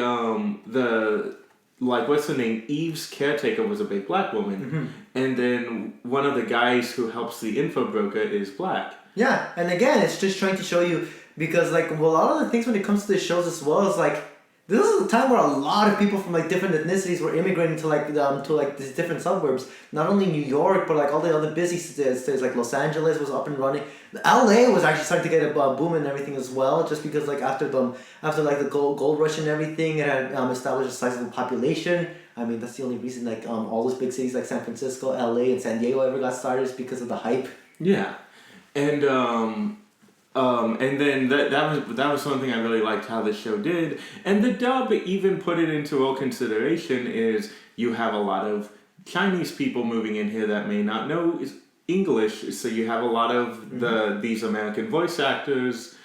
what's her name? Eve's caretaker was a big black woman, and then one of the guys who helps the info broker is black. Yeah, and again, it's just trying to show you, because like a lot of the things when it comes to the shows as well is like, this is a time where a lot of people from like different ethnicities were immigrating to these different suburbs. Not only New York, but like all the other busy states, like Los Angeles was up and running. LA was actually starting to get a boom and everything as well, just because like after the gold rush and everything, it had established a sizable population. I mean, that's the only reason like all those big cities like San Francisco, LA, and San Diego ever got started is because of the hype. Yeah, and then that was something I really liked how the show did. And the dub even put it into all consideration is you have a lot of Chinese people moving in here that may not know English, so you have a lot of these American voice actors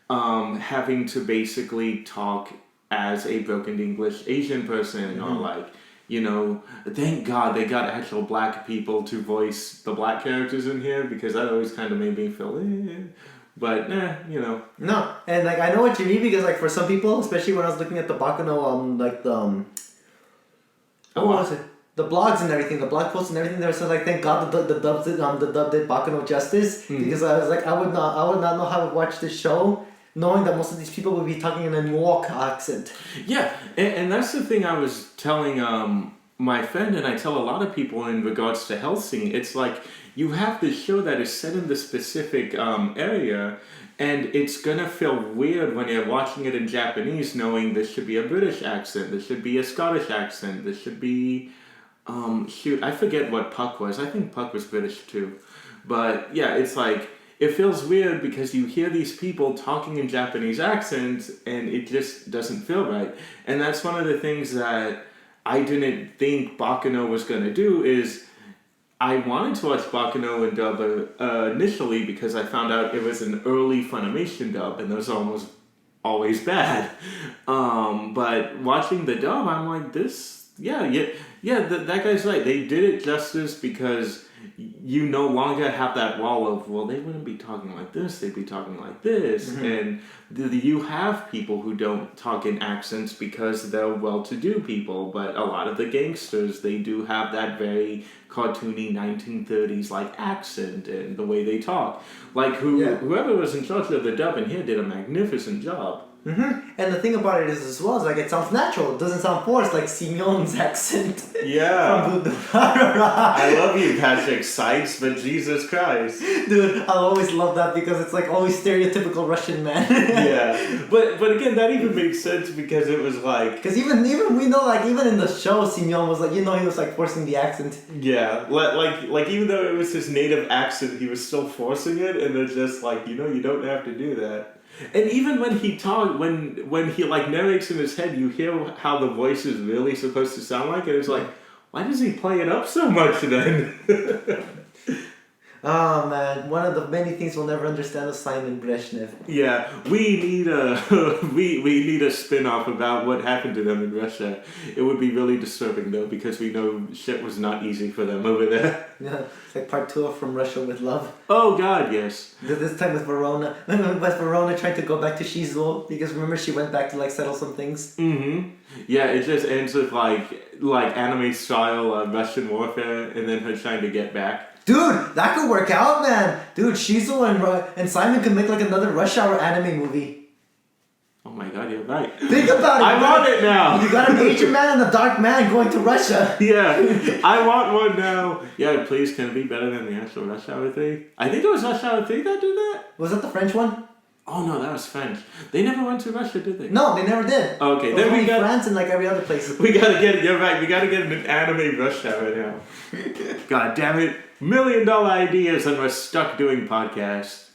having to basically talk as a broken English Asian person, or like, you know, thank God they got actual black people to voice the black characters in here, because that always kind of made me feel But you know. No, and like I know what you mean, because like for some people, especially when I was looking at the Baccano, like the what was it? The blogs and everything, the blog posts and everything. There was like, thank God the dub did Baccano justice, because I was like, I would not know how to watch this show knowing that most of these people would be talking in a New York accent. Yeah, and that's the thing I was telling my friend, and I tell a lot of people in regards to Hellsing. It's like, you have this show that is set in the specific area, and it's gonna feel weird when you're watching it in Japanese, knowing this should be a British accent, this should be a Scottish accent, this should be, I forget what Puck was. I think Puck was British too. But yeah, it's like, it feels weird because you hear these people talking in Japanese accents, and it just doesn't feel right. And that's one of the things that I didn't think Baccano was gonna do is, I wanted to watch Baccano in dub initially because I found out it was an early Funimation dub, and those are almost always bad. But watching the dub, I'm like, that guy's right. They did it justice because you no longer have that wall of, well, they wouldn't be talking like this, they'd be talking like this. And you have people who don't talk in accents because they're well-to-do people, but a lot of the gangsters, they do have that very cartoony 1930s like accent and the way they talk. Like whoever was in charge of the dub in here did a magnificent job. And the thing about it is as well, is like it sounds natural. It doesn't sound forced like Simeon's accent. Yeah. From I love you, Patrick Sykes, but Jesus Christ. Dude, I always love that because it's like always stereotypical Russian man. Yeah. But again, that even makes sense because it was like... Because even we know, like, even in the show, Simeon was like, he was like forcing the accent. Yeah. Like even though it was his native accent, he was still forcing it, and they're just like, you don't have to do that. And even when he talks, when he like narrates in his head, you hear how the voice is really supposed to sound like, and it's like, why does he play it up so much then? Oh man, one of the many things we'll never understand is Simon Brezhnev. Yeah, we need a we need a spin-off about what happened to them in Russia. It would be really disturbing though, because we know shit was not easy for them over there. Yeah, it's like part 2 of From Russia with Love. Oh God, yes. This time with Verona. With Verona trying to go back to Shizuo, because remember she went back to like settle some things. Yeah, it just ends with like anime style Russian warfare, and then her trying to get back. Dude, that could work out, man. Dude, Shizuo and Simon could make like another Rush Hour anime movie. Oh my God, you're right. Think about it. I want it now. You got an Asian man and a dark man going to Russia. Yeah, I want one now. Yeah, please, can it be better than the actual Rush Hour 3? I think it was Rush Hour 3 that did that. Was that the French one? Oh no, that was French. They never went to Russia, did they? No, they never did. Okay, it then we got France and like every other place. We gotta get it. You're right. We gotta get an anime Rush Hour now. God damn it! $1 million ideas, and we're stuck doing podcasts.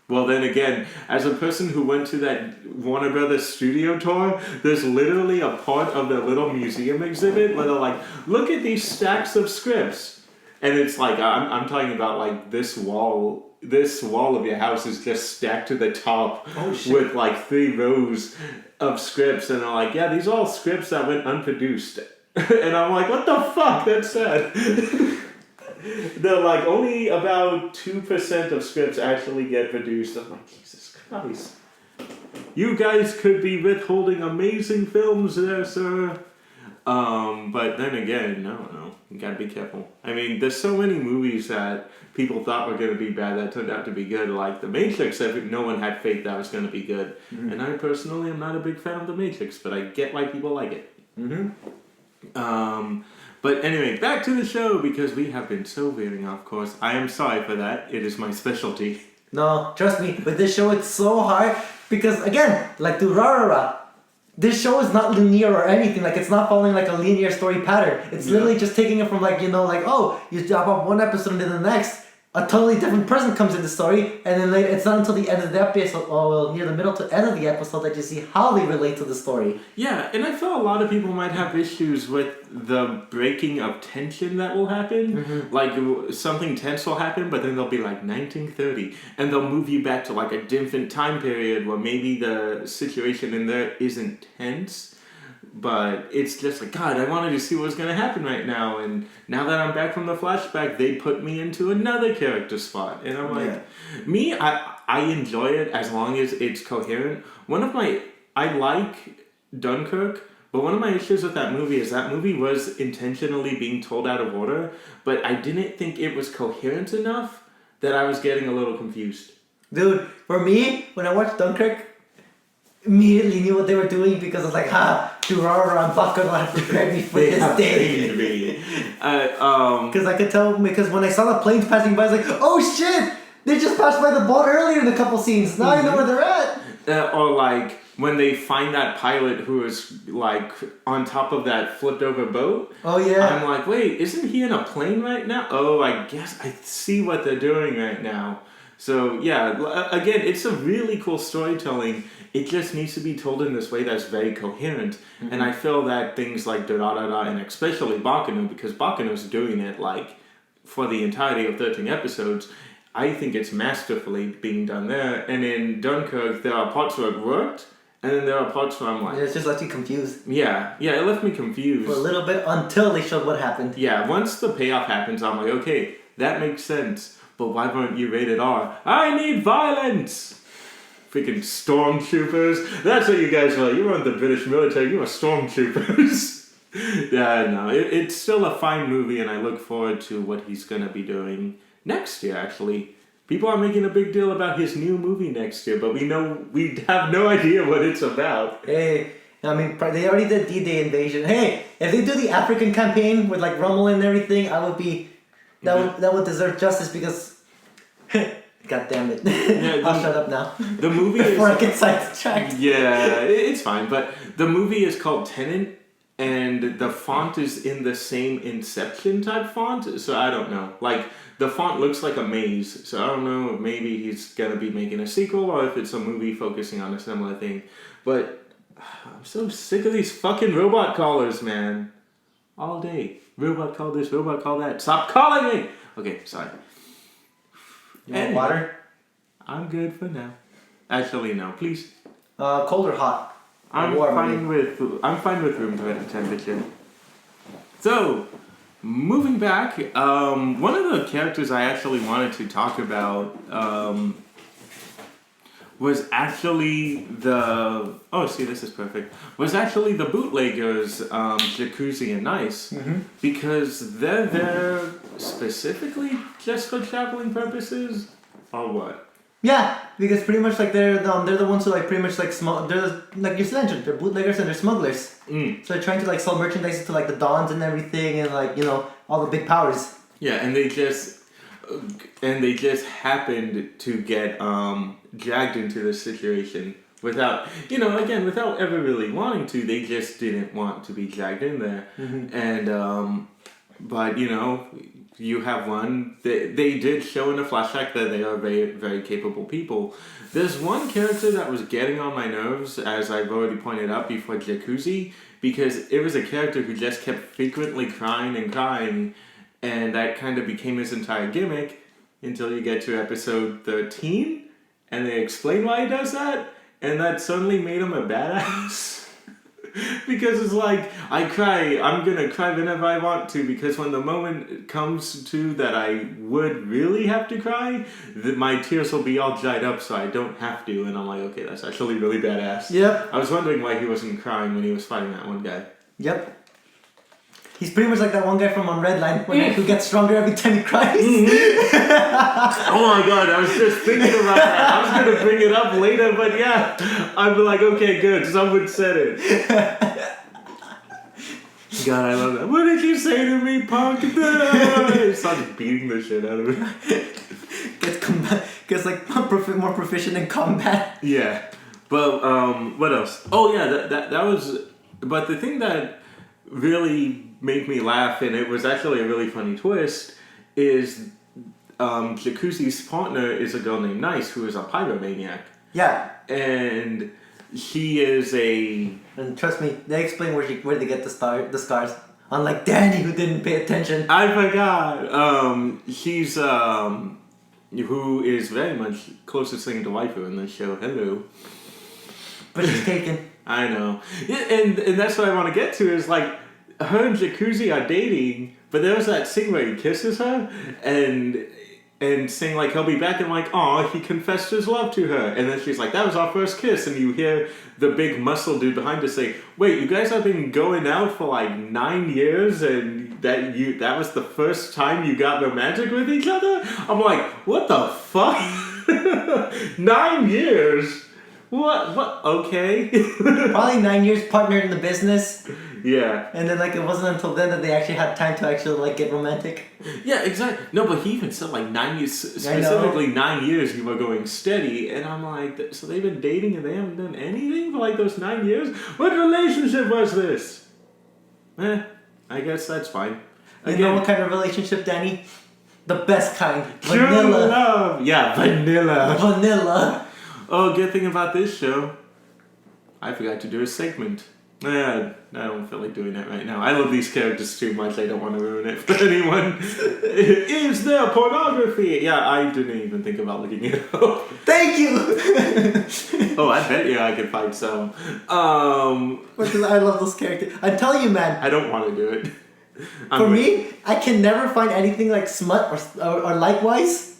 Well, then again, as a person who went to that Warner Brothers studio tour, there's literally a part of their little museum exhibit where they're like, "Look at these stacks of scripts," and it's like I'm talking about like this wall. This wall of your house is just stacked to the top with like 3 rows of scripts, and they're like, yeah, these are all scripts that went unproduced. And I'm like, what the fuck? That's sad. They're like, only about 2% of scripts actually get produced. I'm like, Jesus Christ. You guys could be withholding amazing films there, sir. But then again, I don't know. You gotta be careful. I mean, there's so many movies that people thought were gonna be bad that turned out to be good. Like The Matrix, no one had faith that was gonna be good. And I personally am not a big fan of The Matrix, but I get why people like it. But anyway, back to the show, because we have been so veering off course. I am sorry for that. It is my specialty. No, trust me, with this show it's so hard because again, like Durarara, this show is not linear or anything. Like it's not following like a linear story pattern. It's literally just taking it from like, like, oh, you drop off one episode and then the next, a totally different person comes in the story, and then later, it's not until the end of the episode, near the middle to end of the episode, that you see how they relate to the story. Yeah, and I feel a lot of people might have issues with the breaking of tension that will happen. Like, something tense will happen, but then they'll be like 1930, and they'll move you back to like a different time period where maybe the situation in there isn't tense. But it's just like, God, I wanted to see what was going to happen right now. And now that I'm back from the flashback, they put me into another character spot. And I'm like, I enjoy it as long as it's coherent. I like Dunkirk, but one of my issues with that movie is that movie was intentionally being told out of order, but I didn't think it was coherent enough that I was getting a little confused. Dude, for me, when I watched Dunkirk, immediately knew what they were doing because I was like, Durarara and Baccano have prepared me for this day. Because I could tell, because when I saw the planes passing by, I was like, oh shit! They just passed by the boat earlier in a couple scenes. Now I know where they're at. Or like, when they find that pilot who is like on top of that flipped over boat. Oh yeah. I'm like, wait, isn't he in a plane right now? Oh, I guess I see what they're doing right now. So yeah, again, it's a really cool storytelling. It just needs to be told in this way that's very coherent. And I feel that things like Durarara and especially Baccano, because Baccano's doing it like for the entirety of 13 episodes. I think it's masterfully being done there. And in Dunkirk, there are parts where it worked, and then there are parts where I'm like... It just left you confused. Yeah, it left me confused. For a little bit until they showed what happened. Yeah, once the payoff happens, I'm like, okay, that makes sense. But why weren't you rated R? I need violence! Freaking stormtroopers. That's what you guys are. You were in the British military, you were stormtroopers. Yeah, no, it's still a fine movie, and I look forward to what he's going to be doing next year, actually. People are making a big deal about his new movie next year, but we have no idea what it's about. Hey, I mean, they already did D-Day invasion. Hey, if they do the African campaign with like Rommel and everything, I would be... That would deserve justice because... God damn it. Yeah, I'll shut up now. The movie before I get sidetracked. Yeah, it's fine, but the movie is called Tenet, and the font is in the same Inception type font, so I don't know. Like, the font looks like a maze, so I don't know if maybe he's gonna be making a sequel or if it's a movie focusing on a similar thing. But I'm so sick of these fucking robot callers, man. All day. Robot call this, robot call that. Stop calling me! Okay, sorry. You want water? I'm good for now. Actually, no, please. Cold or hot? I'm fine with room temperature. So, moving back, one of the characters I actually wanted to talk about was actually the... Oh, see, this is perfect. Was actually the bootleggers, Jacuzzi and Nice. Mm-hmm. Because they're there specifically just for traveling purposes? Or what? Yeah, because pretty much like they're the ones who like pretty much like they're like you mentioned, they're bootleggers and they're smugglers. Mm. So they're trying to like sell merchandise to like the Dons and everything and like, you know, all the big powers. Yeah, and they just happened to get dragged into this situation without, you know, again, without ever really wanting to. They just didn't want to be dragged in there. Mm-hmm. And but you know, you have one. They did show in a flashback that they are very, very capable people. There's one character that was getting on my nerves, as I've already pointed out before, Jacuzzi, because it was a character who just kept frequently crying and crying, and that kind of became his entire gimmick until you get to episode 13, and they explain why he does that, and that suddenly made him a badass. Because it's like, I'm gonna cry whenever I want to, because when the moment comes to that I would really have to cry, my tears will be all dried up so I don't have to, and I'm like, okay, that's actually really badass. Yep. I was wondering why he wasn't crying when he was fighting that one guy. Yep. He's pretty much like that one guy from Redline, who gets stronger every time he cries. Mm-hmm. Oh my god, I was just thinking about that. I was going to bring it up later, but yeah. I'd be like, okay, good, someone said it. God, I love that. What did you say to me, punk? He started beating the shit out of me. Gets like more proficient in combat. Yeah. But, what else? Oh yeah, that was... But the thing that really made me laugh, and it was actually a really funny twist, is Jacuzzi's partner is a girl named Nice, who is a pyromaniac. Yeah. And she is a... And trust me, they explain where they get the scars. Unlike Danny, who didn't pay attention. I forgot. She's, who is very much closest thing to waifu in this show. Hello. But she's taken. I know. Yeah, and that's what I want to get to, is like, her and Jacuzzi are dating, but there was that scene where he kisses her, and saying like he'll be back, and like, aw, he confessed his love to her, and then she's like, that was our first kiss, and you hear the big muscle dude behind her say, wait, you guys have been going out for like 9 years, and that was the first time you got romantic with each other? I'm like, what the fuck? 9 years? What? Okay. Probably 9 years partnered in the business. Yeah. And then, like, it wasn't until then that they actually had time to actually, like, get romantic. Yeah, exactly. No, but he even said, like, 9 years, specifically 9 years you were going steady. And I'm like, so they've been dating and they haven't done anything for, like, those 9 years? What relationship was this? I guess that's fine. Again, you know what kind of relationship, Danny? The best kind. Vanilla. True love. Yeah, vanilla. Vanilla. Oh, good thing about this show, I forgot to do a segment. I don't feel like doing that right now. I love these characters too much. I don't want to ruin it for anyone. Is there pornography? Yeah, I didn't even think about looking it up. Thank you! Oh, I bet you I could find some. Because I love those characters. I'm telling you, man. I don't want to do it. For me, I can never find anything like smut or likewise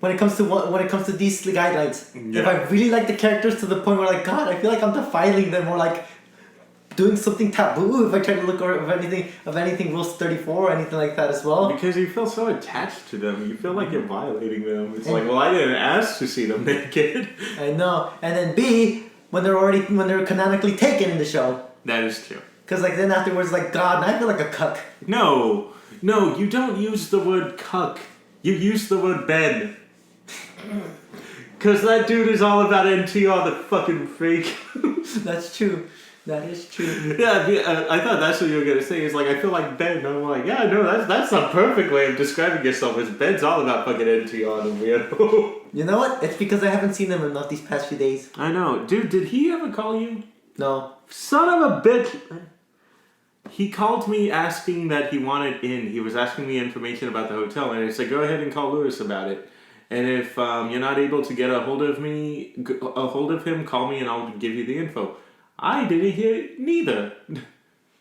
when it comes to these guidelines. Yeah. If I really like the characters to the point where like God, I feel like I'm defiling them or like doing something taboo if I try to look or of anything rules 34 or anything like that as well. Because you feel so attached to them. You feel like you're violating them. It's like, well, I didn't ask to see them naked. I know. And then B, when they're canonically taken in the show. That is true. Because like then afterwards, like God, I feel like a cuck. No, you don't use the word cuck. You use the word Ben. Because that dude is all about NTR, the fucking freak. That's true. That is true. Yeah, I thought that's what you were going to say. Is like, I feel like Ben. I'm like, yeah, no, that's a perfect way of describing yourself. Is Ben's all about fucking NTR and weirdo. You know what? It's because I haven't seen them enough these past few days. I know. Dude, did he ever call you? No. Son of a bitch. He called me asking that he wanted in. He was asking me information about the hotel, and I said, go ahead and call Lewis about it. And if you're not able to get a hold of him, call me and I'll give you the info. I didn't hear neither.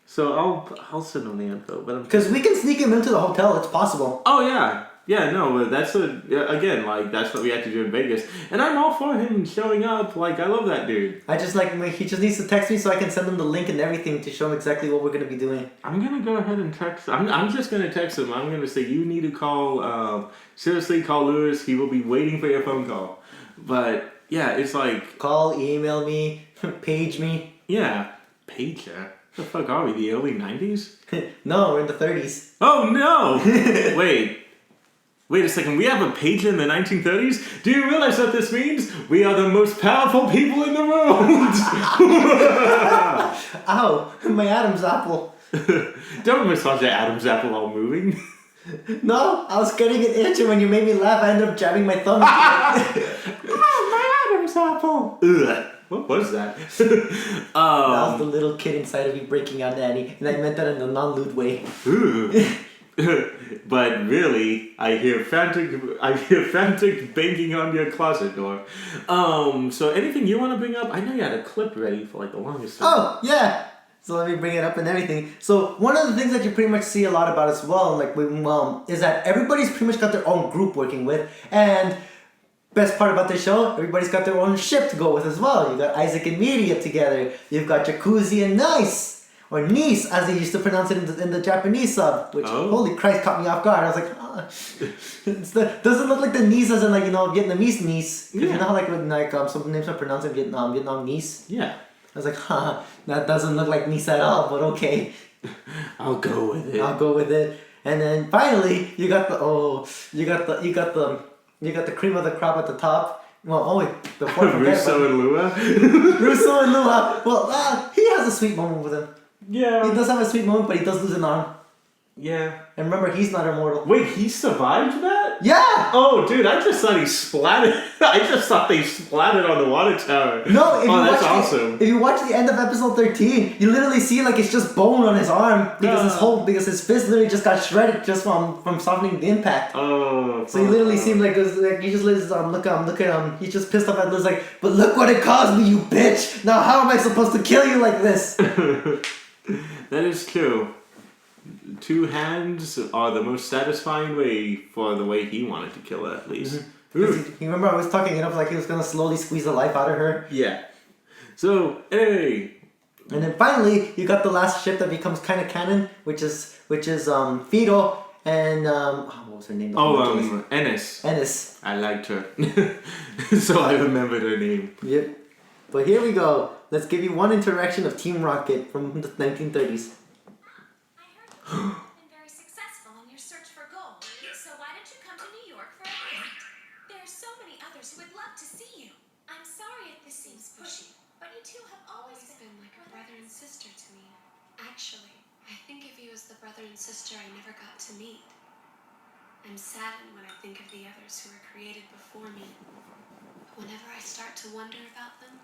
So I'll send him the info. Because we can sneak him into the hotel, it's possible. Oh, yeah. Yeah, no, that's again, like, that's what we had to do in Vegas. And I'm all for him showing up. Like, I love that dude. I just like, he just needs to text me so I can send him the link and everything to show him exactly what we're going to be doing. I'm going to go ahead and text. I'm just going to text him. I'm going to say, you need to call, seriously, call Lewis. He will be waiting for your phone call. But, yeah, it's like... Call, email me, page me. Yeah, pager. The fuck are we, the early 90s? No, we're in the 30s. Oh, no! Wait a second, we have a pager in the 1930s? Do you realize what this means? We are the most powerful people in the world! Ow, my Adam's apple. Don't massage your Adam's apple while moving. No, I was getting an itch and when you made me laugh, I ended up jabbing my thumb. Oh, my Adam's apple! Ugh. What was that? That was the little kid inside of me breaking out, Nanny, and I meant that in a non-lewd way. But really, I hear frantic banging on your closet door. So anything you want to bring up? I know you had a clip ready for like the longest time. Oh, yeah! So let me bring it up and everything. So one of the things that you pretty much see a lot about as well, like is that everybody's pretty much got their own group working with, and best part about the show, everybody's got their own ship to go with as well. You got Isaac and Media together. You've got Jacuzzi and Nice, or Nice, as they used to pronounce it in the Japanese sub. Which, holy Christ, caught me off guard. I was like, doesn't look like the Nice as in like Vietnamese Nice. Because you know how like some names are pronounced in Vietnam Nice. Yeah. I was like, that doesn't look like Nice at all. But okay. I'll go with it. And then finally, you got the cream of the crop at the top. Well, before I forget, Russo and Lua. Russo and Lua. Well, he has a sweet moment with him. Yeah. He does have a sweet moment, but he does lose an arm. Yeah. And remember, he's not immortal. Wait, he survived that? Yeah! Oh, dude, I just thought he splatted. I just thought they splatted on the water tower. No, that's awesome. If you watch the end of episode 13, you literally see like it's just bone on his arm because his fist literally just got shredded just from softening the impact. Oh. So you literally see him like he just loses his arm. Look at him. He's just pissed off at Liz like, but look what it caused me, you bitch! Now how am I supposed to kill you like this? That is true. 2 hands are the most satisfying way for the way he wanted to kill her, at least. You remember I was talking it up like he was gonna slowly squeeze the life out of her? Yeah. So, hey. And then finally, you got the last ship that becomes kind of canon, which is Fido and what was her name? Ennis. Ennis. I liked her. So I remembered her name. Yep. But here we go. Let's give you one interaction of Team Rocket from the 1930s. You've been very successful in your search for gold. So why don't you come to New York for a visit? There are so many others who would love to see you. I'm sorry if this seems pushy, but you two have always been like a brother and sister to me. Actually, I think of you as the brother and sister I never got to meet. I'm saddened when I think of the others who were created before me. Whenever I start to wonder about them,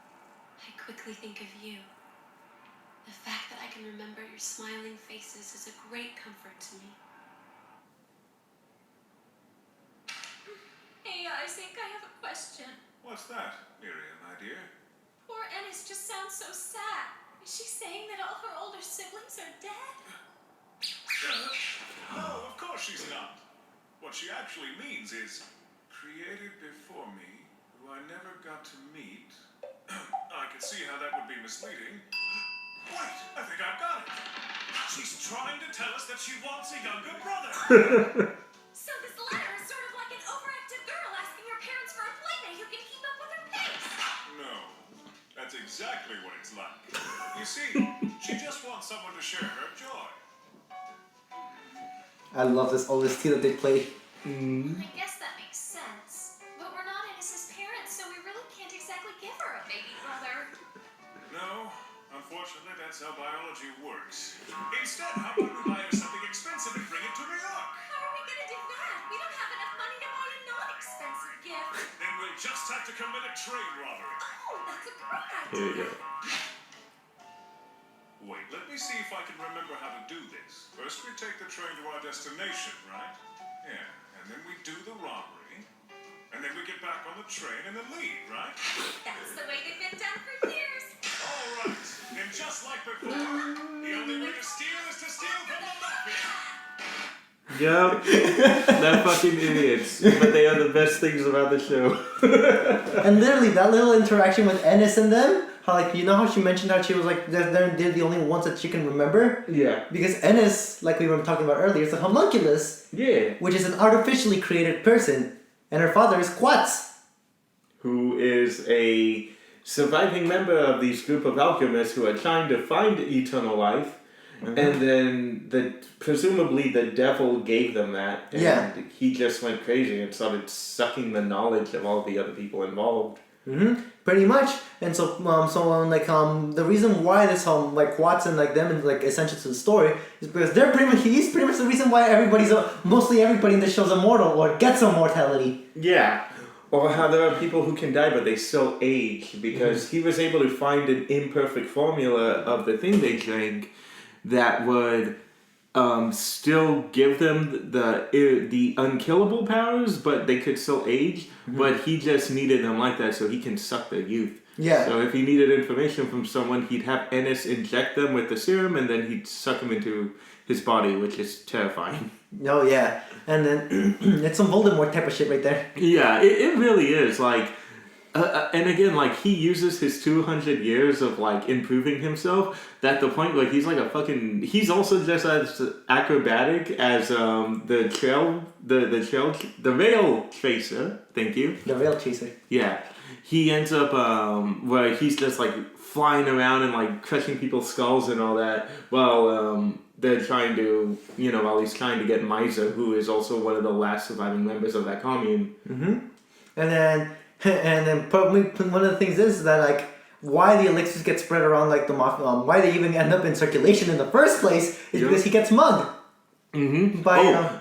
I quickly think of you. The fact that I can remember your smiling faces is a great comfort to me. Hey, Isaac, I have a question. What's that, Miriam, my dear? Poor Ennis just sounds so sad. Is she saying that all her older siblings are dead? No, of course she's not. What she actually means is created before me, who I never got to meet. I can see how that would be misleading. Wait, I think I've got it. She's trying to tell us that she wants a younger brother. So this letter is sort of like an overactive girl asking her parents for a playmate who can keep up with her pace. No, that's exactly what it's like. You see, she just wants someone to share her joy. I love all this tea that they play. I guess that makes sense. But we're not Ennis's parents, so we really can't exactly give her a baby brother. No, unfortunately, that's how biology works. Instead, how about we buy her something expensive and bring it to New York? How are we gonna do that? We don't have enough money to buy a non-expensive gift. Then we'll just have to commit a train robbery. Oh, that's a great idea. Here you go. Wait, let me see if I can remember how to do this. First, we take the train to our destination, right? Yeah, and then we do the robbery. And then we get back on the train and then leave, right? That's the way they've been done for years. All right. And just like before, the only way to steal is to steal from the mafia. Yup. They're fucking idiots. But they are the best things about the show. And literally, that little interaction with Ennis and them, how like, you know how she mentioned how she was like, they're the only ones that she can remember? Yeah. Because Ennis, like we were talking about earlier, is a homunculus, Yeah. which is an artificially created person. And her father is Quats. Who is a surviving member of these group of alchemists who are trying to find eternal life. And then presumably the devil gave them that. And Yeah. he just went crazy and started sucking the knowledge of all the other people involved. Pretty much. And so the reason why this like Quats and like them and like essential to the story is because he's pretty much the reason why mostly everybody in the show's immortal or gets immortality. Yeah. Or how there are people who can die but they still age because he was able to find an imperfect formula of the thing they drank that would still give them the unkillable powers, but they could still age. But he just needed them like that so he can suck their youth. Yeah. So if he needed information from someone, he'd have Ennis inject them with the serum, and then he'd suck them into his body, which is terrifying. Oh yeah, and then it's some Voldemort type of shit right there. Yeah, it really is like. And again, like, he uses his 200 years of, like, improving himself at the point where he's like a fucking... He's also just as acrobatic as the rail tracer. Thank you. The rail chaser. Yeah. He ends up, where he's just, like, flying around and, like, crushing people's skulls and all that while, they're trying to, while he's trying to get Miser, who is also one of the last surviving members of that commune. And then probably one of the things is that like why the elixirs get spread around like the mafia, why they even end up in circulation in the first place is because he gets mugged. By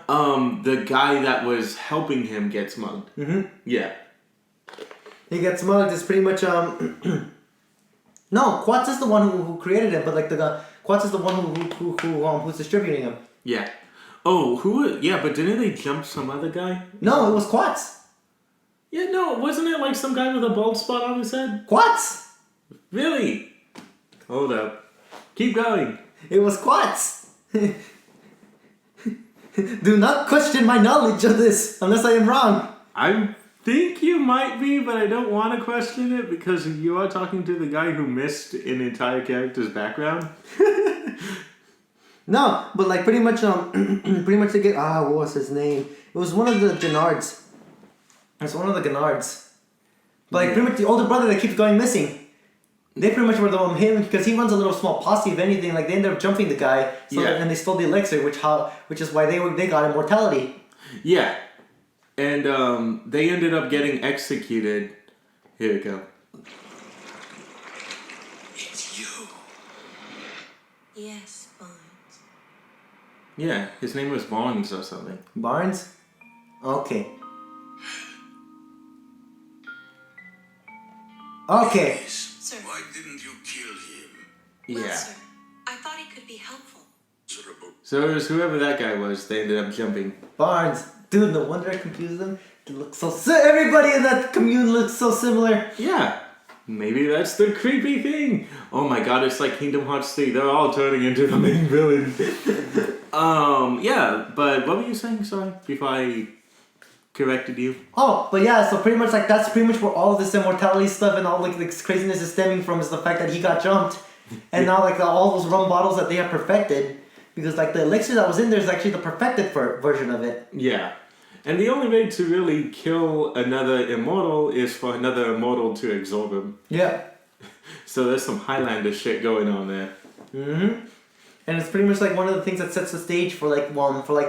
the guy that was helping him gets mugged. Yeah. He gets mugged. It's pretty much no, Quats is the one who created him, but like Quats is the one who's distributing him. Yeah. Oh, who? Yeah, but didn't they jump some other guy? No, it was Quats. Yeah, no, wasn't it like some guy with a bald spot on his head? Quats. Really? Hold up. Keep going. It was Quats. Do not question my knowledge of this unless I am wrong. I think you might be, but I don't want to question it because you are talking to the guy who missed an entire character's background. No, but like pretty much they get what was his name? It was one of the Gennards. It's one of the Gennards. But like pretty much the older brother that keeps going missing. They pretty much were him because he runs a little small posse. If anything, like they ended up jumping the guy, and they stole the elixir, which is why they got immortality. Yeah, and they ended up getting executed. Here we go. It's you. Yes, Barnes. Yeah, his name was Barnes or something. Barnes? Okay. Okay. Sir. Why didn't you kill him? Well, Yeah. sir, I thought he could be helpful. So it was whoever that guy was, they ended up jumping. Barnes. Dude, no wonder I confused them. They look so everybody in that commune looks so similar. Yeah. Maybe that's the creepy thing. Oh my god, it's like Kingdom Hearts 3. They're all turning into the main villain. Yeah, but what were you saying, sorry, before I corrected you? Oh, but yeah, so pretty much like that's pretty much where all of this immortality stuff and all like this craziness is stemming from, is the fact that he got jumped. And now like all those rum bottles that they have perfected, because like the elixir that was in there is actually the perfected version of it. Yeah. And the only way to really kill another immortal is for another immortal to absorb him. Yeah. So there's some Highlander shit going on there. Mm-hmm. And it's pretty much like one of the things that sets the stage for like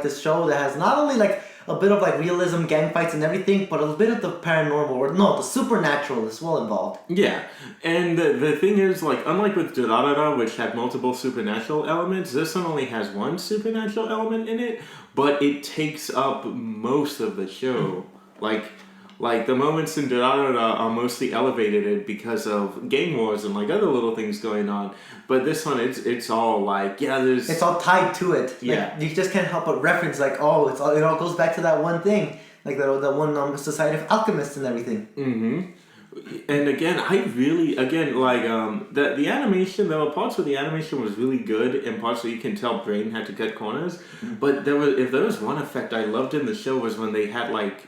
this show that has not only like a bit of like realism, gang fights and everything, but a bit of the paranormal, or no, the supernatural is well involved. Yeah, and the thing is, like, unlike with Durarara, which had multiple supernatural elements, this one only has one supernatural element in it, but it takes up most of the show. Like the moments in Durarara are mostly elevated because of gang wars and like other little things going on. But this one, it's all like, yeah, there's... It's all tied to it. Yeah. Like, you just can't help but reference like, oh, it all goes back to that one thing. Like the one Society of Alchemists and everything. Mm-hmm. And again, the animation, there were parts where the animation was really good and parts where you can tell Brain had to cut corners. Mm-hmm. But if there was one effect I loved in the show was when they had like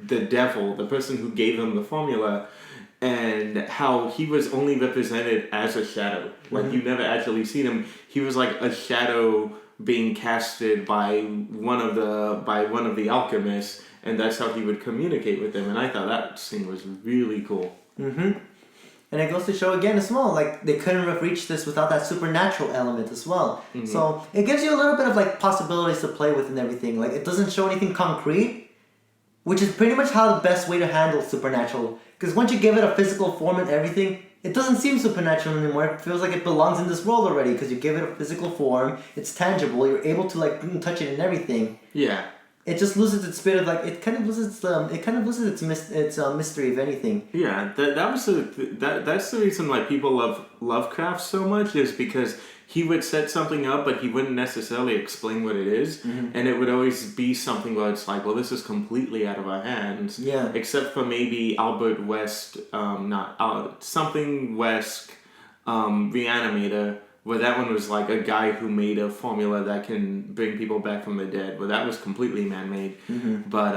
the devil, the person who gave them the formula, and how he was only represented as a shadow. Like, you never actually seen him. He was like a shadow being casted by one of the alchemists, and that's how he would communicate with them. And I thought that scene was really cool. Mm-hmm. And it goes to show again as well, like they couldn't have reached this without that supernatural element as well. Mm-hmm. So it gives you a little bit of like possibilities to play with and everything. Like it doesn't show anything concrete, which is pretty much how the best way to handle supernatural. Because once you give it a physical form and everything, it doesn't seem supernatural anymore. It feels like it belongs in this world already. Because you give it a physical form, it's tangible. You're able to like touch it and everything. Yeah. It just loses its bit of like it kind of loses its mystery, if anything. Yeah, that's the reason why people love Lovecraft so much, is because he would set something up, but he wouldn't necessarily explain what it is, and it would always be something where it's like, well, this is completely out of our hands. Yeah. Except for maybe Albert West, something West, Reanimator. Where that one was like a guy who made a formula that can bring people back from the dead. Well, that was completely man-made. Mm-hmm. But,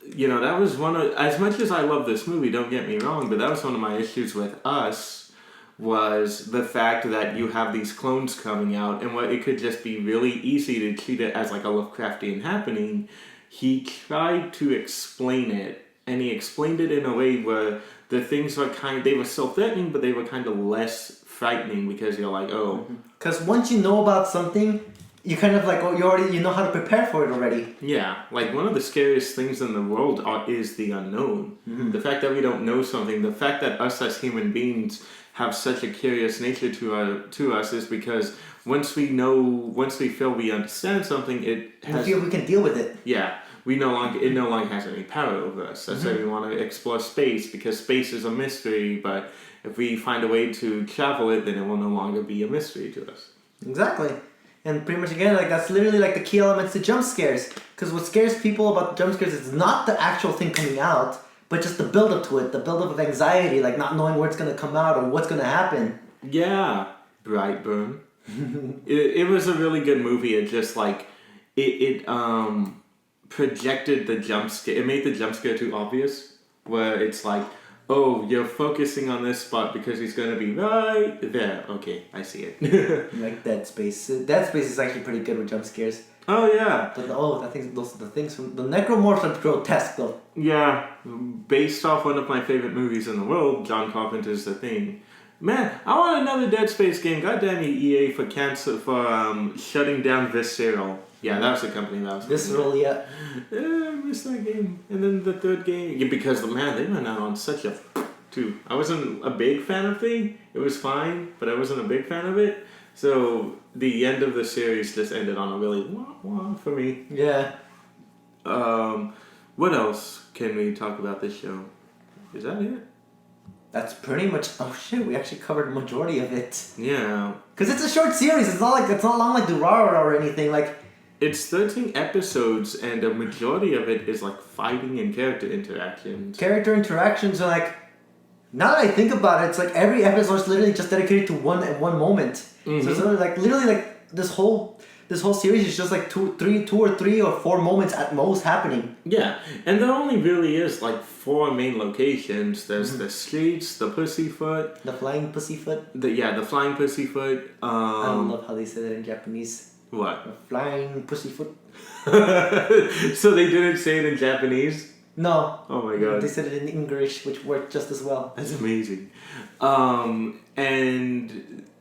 that was one of... As much as I love this movie, don't get me wrong, but that was one of my issues with Us, was the fact that you have these clones coming out, and what it could just be really easy to treat it as like a Lovecraftian happening. He tried to explain it, and he explained it in a way where the things were they were still threatening, but they were kind of less frightening, because you're like, oh. Because once you know about something, you kind of like, you know how to prepare for it already. Yeah, like one of the scariest things in the world is the unknown. Mm-hmm. The fact that we don't know something, the fact that us as human beings have such a curious nature to us is because once we feel we understand something, we feel we can deal with it. Yeah. It no longer has any power over us. That's why we want to explore space, because space is a mystery, but if we find a way to travel it, then it will no longer be a mystery to us. Exactly. And pretty much again, like that's literally like the key elements to jump scares. Because what scares people about jump scares is not the actual thing coming out, but just the build-up to it, the build-up of anxiety, like not knowing where it's going to come out or what's going to happen. Yeah. Brightburn. it was a really good movie. It just like, it projected the jump scare. It made the jump scare too obvious, where it's like, oh, you're focusing on this spot because he's going to be right there. Okay, I see it. Like Dead Space. Dead Space is actually pretty good with jump scares. Oh, yeah. But the things from the necromorphs are grotesque, though. Yeah, based off one of my favorite movies in the world, John Carpenter's The Thing. Man, I want another Dead Space game. Goddamn you, EA, for shutting down Visceral. Yeah, that was the company that was... Visceral, yeah. I missed that game. And then the third game... Yeah, because, man, they went out on such a... Too. I wasn't a big fan of Thing. It was fine, but I wasn't a big fan of it. So, the end of the series just ended on a really wah-wah for me. Yeah. What else can we talk about this show? Is that it? That's pretty much. Oh shit! We actually covered the majority of it. Yeah. Cause it's a short series. It's not long like Durara or anything. Like It's 13 episodes, and a majority of it is like fighting and character interactions. character interactions are like. Now that I think about it, it's like every episode is literally just dedicated to one moment. Mm-hmm. So it's literally like this whole series is just like two or three or four moments at most happening. Yeah, and there only really is like 4 main locations. There's the streets, the pussyfoot, The flying pussyfoot. the flying pussyfoot. I love how they say that in Japanese. What? The flying pussyfoot. So they didn't say it in Japanese? No. Oh my god. They said it in English, which worked just as well. That's amazing. And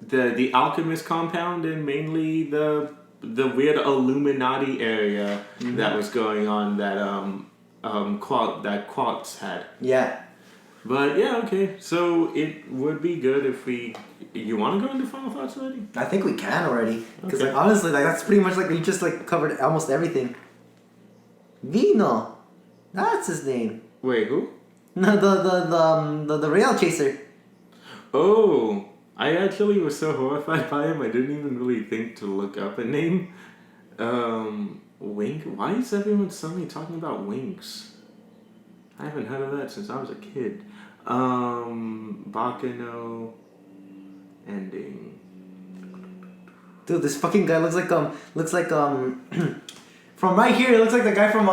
the alchemist compound and mainly the weird Illuminati area that was going on that Quartz had. Yeah. But yeah, okay. So it would be good if we. You want to go into final thoughts already? I think we can already. Because Okay. like, honestly, like that's pretty much like we just like covered almost everything. Vino. That's his name. Wait, who? No, the rail chaser. Oh, I actually was so horrified by him. I didn't even really think to look up a name. Wink. Why is everyone suddenly talking about winks? I haven't heard of that since I was a kid. Baccano ending. Dude, this fucking guy looks like from right here, it looks like the guy from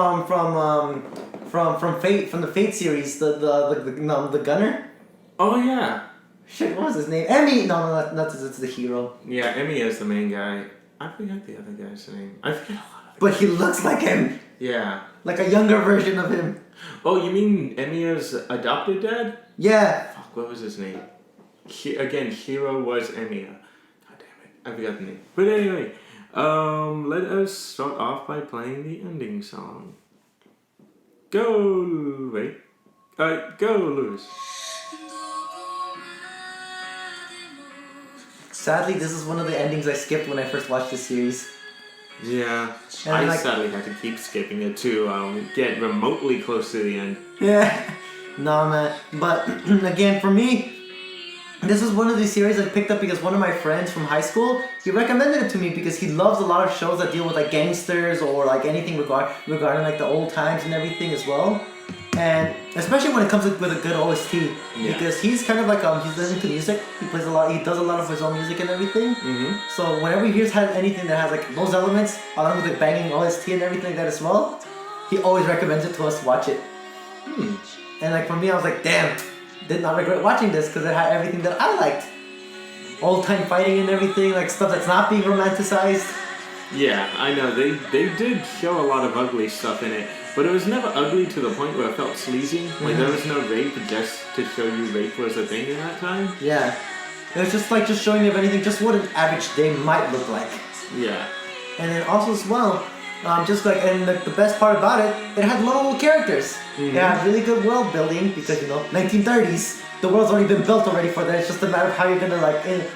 Fate, from the Fate series, the gunner. Oh yeah. Shit, what was his name? Emmy. No, that's the hero. Yeah, Emmy is the main guy. I forgot the other guy's name. I forget a lot of it. But he looks like him, Yeah. like a younger version of him. Oh, you mean Emiya's adopted dad? Yeah. Fuck, what was his name? Again, Hiro was Emiya. God damn it, I forgot the name. But anyway, let us start off by playing the ending song. Go, wait. Go, Lewis. Sadly, this is one of the endings I skipped when I first watched this series. Yeah, And I like- sadly had to keep skipping it to get remotely close to the end. Yeah. No, man. But again, for me, this is one of these series I picked up because one of my friends from high school, he recommended it to me because he loves a lot of shows that deal with like gangsters or like anything regarding like the old times and everything as well. And especially when it comes with a good OST, Yeah. because he's kind of like he's into music. He plays a lot. He does a lot of his own music and everything. Mm-hmm. So whenever he hears anything that has like those elements, along with the banging OST and everything like that as well, he always recommends it to us to watch it. And like for me, I was like, damn, did not regret watching this because it had everything that I liked. Old time fighting and everything, like stuff that's not being romanticized. Yeah, I know. They did show a lot of ugly stuff in it, but it was never ugly to the point where it felt sleazy. Like there was no rape just to show you rape was a thing in that time. Yeah. It was just showing you, if anything, just what an average day might look like. Yeah. And then also as well, the best part about it, it had lovable characters. It had really good world building because 1930s, the world's already been built already for that. It's just a matter of how you're gonna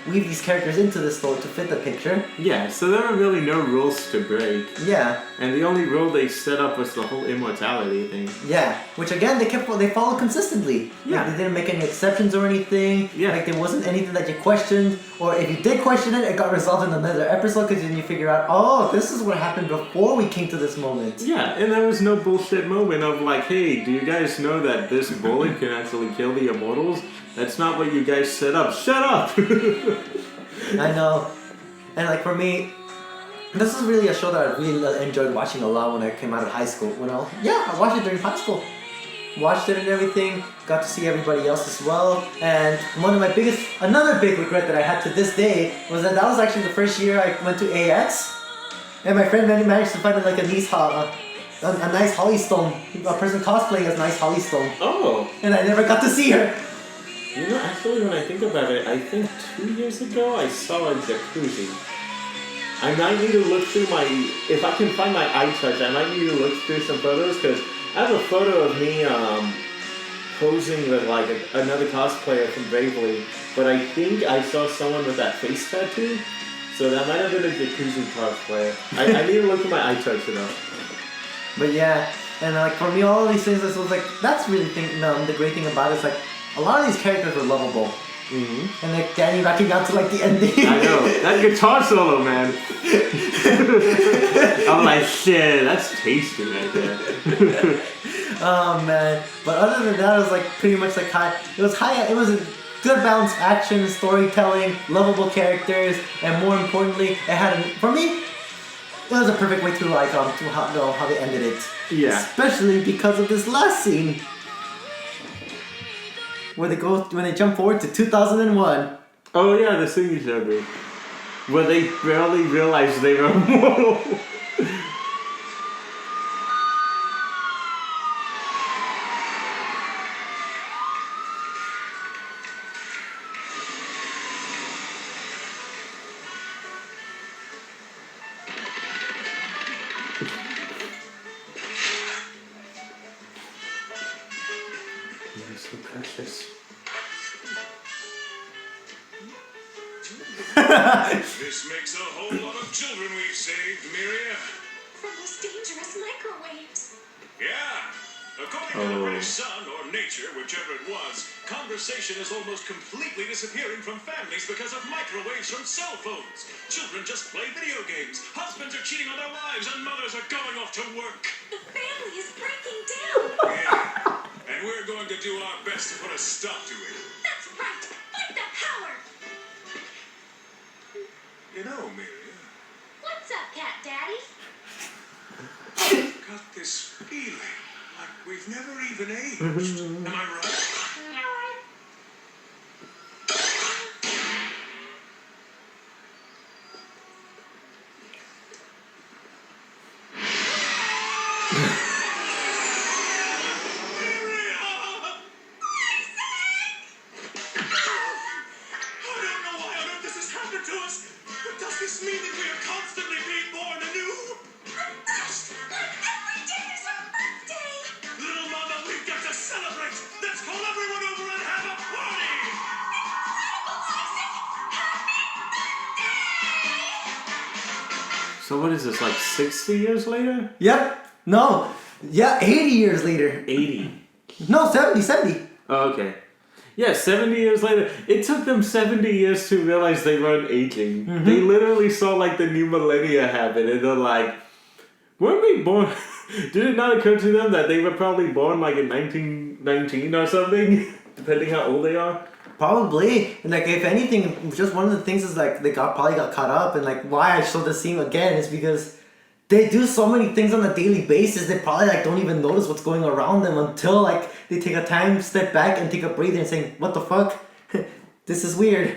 weave these characters into the story to fit the picture. Yeah, so there are really no rules to break. Yeah, And the only rule they set up was the whole immortality thing. yeah. Which again, they followed consistently. Yeah. Like, they didn't make any exceptions or anything. Yeah. Like there wasn't anything that you questioned, or if you did question it, it got resolved in another episode because then you figure out, oh, this is what happened before we came to this moment. Yeah, and there was no bullshit moment of like, hey, do you guys know that this bullet can actually kill the immortals? That's not what you guys set up. Shut up! I know. And like for me, this is really a show that I really enjoyed watching a lot when I came out of high school. I watched it during high school. Watched it and everything, got to see everybody else as well. And another big regret that I had to this day was that was actually the first year I went to AX. And my friend managed to find like a nice Hollystone, a person cosplaying as nice Hollystone. Oh! And I never got to see her. You know, actually, when I think about it, I think 2 years ago I saw a jacuzzi. I might need to look through if I can find my iTouch, I might need to look through some photos, because I have a photo of me posing with like another cosplayer from Bravely, but I think I saw someone with that face tattoo, so that might have been a jacuzzi cosplayer. I need to look at my iTouch though. But yeah, and like for me, all of these things, this was like, that's really the great thing about it is like, a lot of these characters were lovable. Mm-hmm. And like Danny rocking out to like the ending. I know. That guitar solo, man. I'm like, shit, that's tasty right there. Oh man! But other than that, it was like pretty much like high. It was high. It was a good balanced action, storytelling, lovable characters, and more importantly, it had for me. It was a perfect way to like to how they ended it. Yeah. Especially because of this last scene, where they jump forward to 2001. Oh yeah, the thing you showed me. Where they barely realized they were immortal. You're so precious. This makes a whole lot of children we've saved, Miria. From those dangerous microwaves. Yeah. According to the British Sun, or Nature, whichever it was, conversation is almost completely disappearing from families because of microwaves from cell phones. Children just play video games. Husbands are cheating on their wives, and mothers are going off to work. The family is breaking down. Yeah. And we're going to do our best to put a stop to it. That's right. Fight the power. You know, Miria, What's up, Cat Daddy? I've got this feeling like we've never even aged. Am I right? Does this mean that we are constantly being born anew? Every day is our birthday. Little Mama, we've got to celebrate! Let's call everyone over and have a party! So what is this, like 60 years later? Yep. No. Yeah. 80 years later. 80. No, 70. Oh, okay. Yeah, 70 years later. It took them 70 years to realize they weren't aging. They literally saw like the new millennia happen and they're like, weren't we born? Did it not occur to them that they were probably born like in 1919 or something? Depending how old they are. Probably. And like if anything, just one of the things is like they probably got caught up, and like why I showed the scene again is because they do so many things on a daily basis. They probably like don't even notice what's going around them until like they take a time, step back, and take a breather and saying, "What the fuck? This is weird."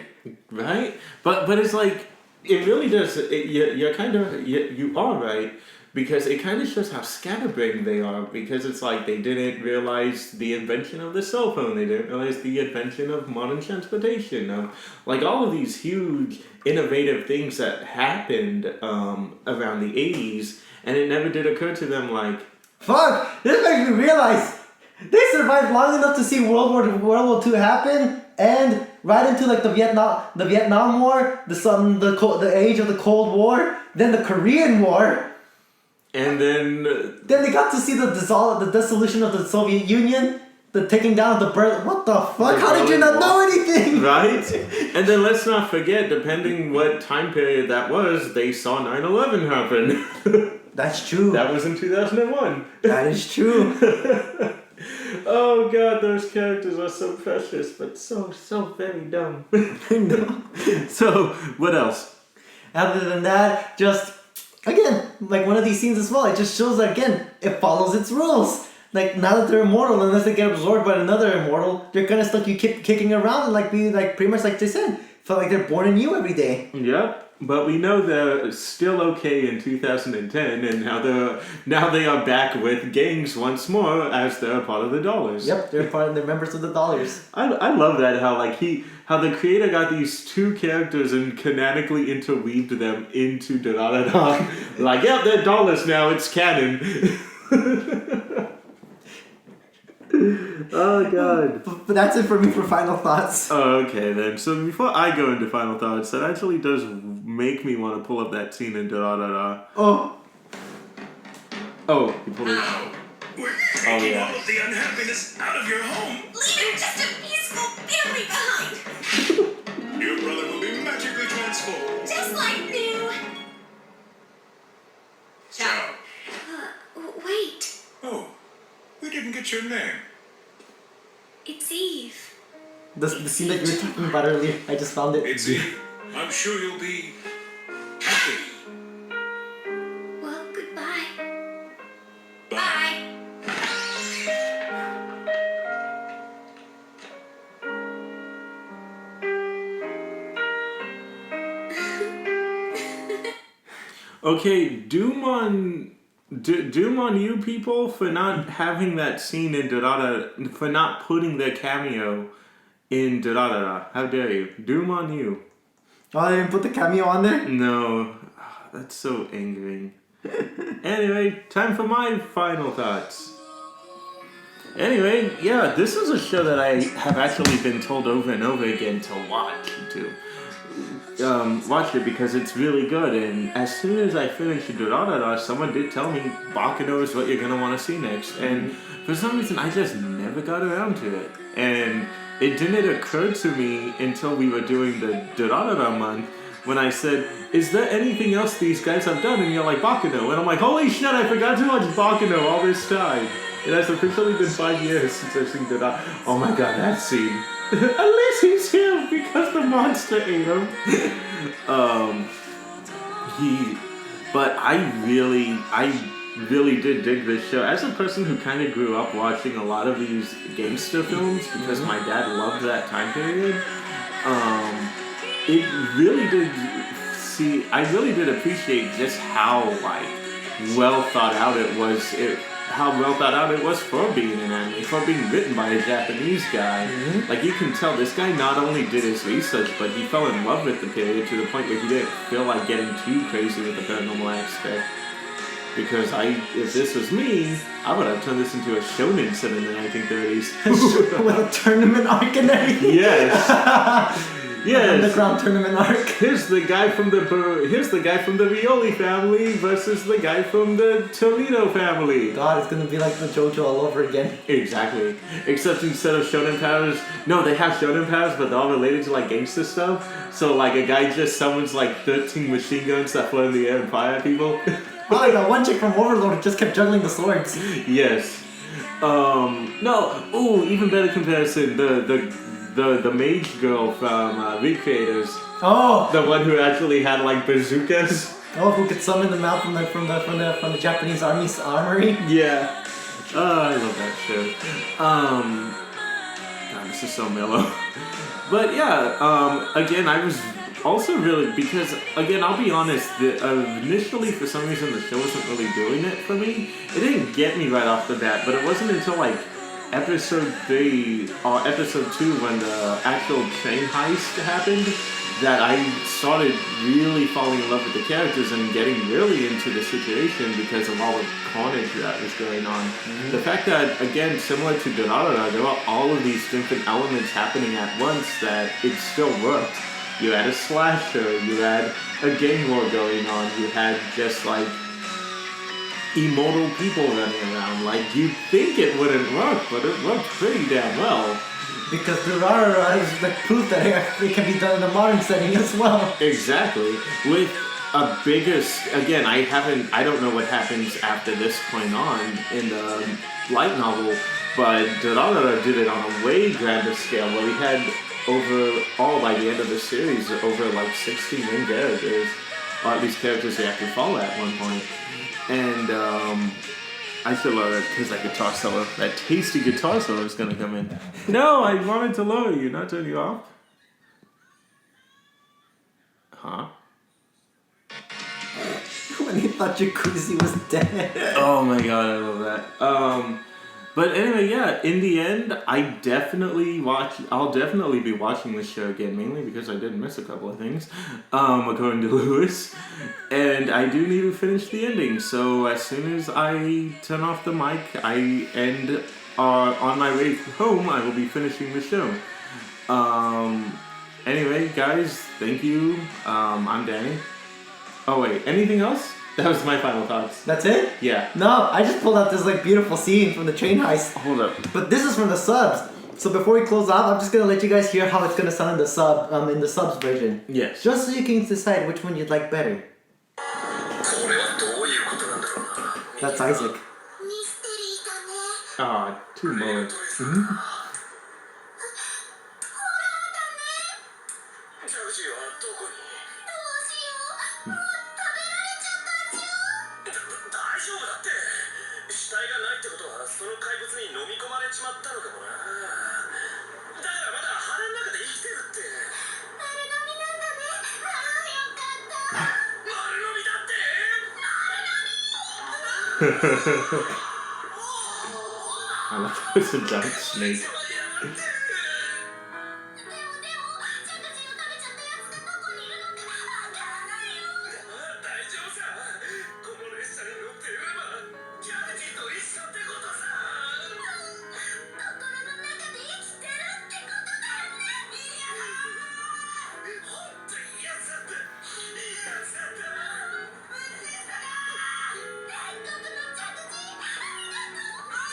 Right? But it's like, it really does, you're kind of, you are right, because it kind of shows how scatterbrained they are, because it's like they didn't realize the invention of the cell phone, they didn't realize the invention of modern transportation, like all of these huge innovative things that happened around the 80s, and it never did occur to them like, Fuck! This makes me realize they survived long enough to see World War II happen, and right into like the Vietnam War, the age of the Cold War, then the Korean War, and then they got to see the dissolution of the Soviet Union, the taking down of the Berlin. What the fuck? How did you not know anything? Right? And then let's not forget, depending what time period that was, they saw 9/11 happen. That's true. That was in 2001. That is true. Oh god, those characters are so precious, but so very dumb. No. So, what else? Other than that, just again, like one of these scenes as well, it just shows that again, it follows its rules. Like now that they're immortal, unless they get absorbed by another immortal, they're gonna still keep kicking around and like be like pretty much like they said, feel like they're born anew every day. Yep. But we know they're still okay in 2010, and now they are back with gangs once more as they're a part of the Dollars. Yep, they're members of the Dollars. I love that how the creator got these two characters and canonically interweaved them into Da-Da-Da-Da. Like, yep, they're Dollars now, it's canon. Oh god. But that's it for me for final thoughts. Okay then. So before I go into final thoughts, that actually does make me want to pull up that scene in Da-Da-Da-Da. Oh, you pulled it. We're taking all of the unhappiness out of your home. Leave it just a piece school barely behind. Your brother will be magically transformed. Just like new. Ciao. Wait. Oh, we didn't get your name. It's Eve. The scene that you were talking about earlier, I just found it. It's Eve. I'm sure you'll be happy. Well, goodbye. Bye. Okay, doom on you people for not having that scene in Durarara, for not putting their cameo in Durarara. How dare you? Doom on you. Oh, they didn't put the cameo on there? No, that's so angering. Anyway, time for my final thoughts. Anyway, yeah, this is a show that I have actually been told over and over again to watch, watch it because it's really good. And as soon as I finished Durarara, someone did tell me Baccano is what you're gonna want to see next. And for some reason, I just never got around to it. And it didn't occur to me until we were doing the Durarara month when I said, "Is there anything else these guys have done?" And you're like, "Baccano." And I'm like, "Holy shit! I forgot to watch Baccano all this time." It has officially been 5 years since I've seen Durarara. Oh my god, that scene. At least he's here because the monster ate him. But I really did dig this show. As a person who kind of grew up watching a lot of these gangster films because my dad loved that time period, it really did I really did appreciate just how well thought out it was. How well thought out it was for being an anime, for being written by a Japanese guy. Like, you can tell this guy not only did his research, but he fell in love with the period to the point where he didn't feel like getting too crazy with the paranormal aspect. Because if this was me, I would have turned this into a shonen set in the 1930s. With a tournament arc and everything? Yes. Yes. Underground tournament arc. Here's the guy from the Rioli family versus the guy from the Toledo family. God, it's gonna be like the JoJo all over again. Exactly. Except instead of shonen powers, no, they have shonen powers, but they're all related to gangster stuff. So a guy just summons 13 machine guns that fly in the air and fire at people. Oh, that one chick from Overlord just kept juggling the swords. Yes. No. Ooh, even better comparison. The mage girl from Recreators. Oh. The one who actually had bazookas. Oh, who could summon them out from the Japanese army's armory? Yeah. I love that show. God, this is so mellow. But yeah, again, I was also really, because again, I'll be honest, initially for some reason the show wasn't really doing it for me. It didn't get me right off the bat, but it wasn't until episode 3 or episode 2 when the actual train heist happened that I started really falling in love with the characters and getting really into the situation because of all the carnage that was going on. The fact that, again, similar to Durarara, there were all of these different elements happening at once that it still worked. You had a slasher, you had a gang war going on, you had just immortal people running around. You'd think it wouldn't work, but it worked pretty damn well. Because Durarara is proof that it can be done in a modern setting as well. Exactly. With a bigger... Again, I don't know what happens after this point on in the light novel, but Durarara did it on a way grander scale where we had overall, by the end of the series, over 60 main characters, or at least characters you have to follow at one point. And I should lower it because that guitar solo, that tasty guitar solo is going to come in. No, I wanted to lower you, not turn you off. Huh? When he thought Jacuzzi was dead. Oh my god, I love that. But anyway, yeah, in the end, I'll definitely be watching this show again, mainly because I did miss a couple of things, according to Lewis. And I do need to finish the ending, so as soon as I turn off the mic, on my way home, I will be finishing the show. Anyway, guys, thank you. I'm Danny. Oh wait, anything else? That was my final thoughts. That's it? Yeah. No, I just pulled out this beautiful scene from the train heist. Hold up. But this is from the subs. So before we close off, I'm just gonna let you guys hear how it's gonna sound in the subs version. Yes. Just so you can decide which one you'd like better. That's Isaac. ミステリーだね。 Ah, two more. ジャグジーはどこに？どうしよう。もう食べられちゃったんじゃ。大丈夫だって。死体がないってことはその怪物に飲み込まれちまったのかもな。だからまだ腹の中で生きてるって。丸飲みなんだね。ああ、よかった。丸飲みだって。 I love how it's a giant snake. でも、ジャグジーを食べちゃったやつがどこにいるのかわからないよ。大丈夫さ。この列車に乗っていればジャグジーと一緒ってことさ。心の中で生きてるってことだよね。いやー。本当に嫌だった。嫌だったな。天国のジャグジー、あ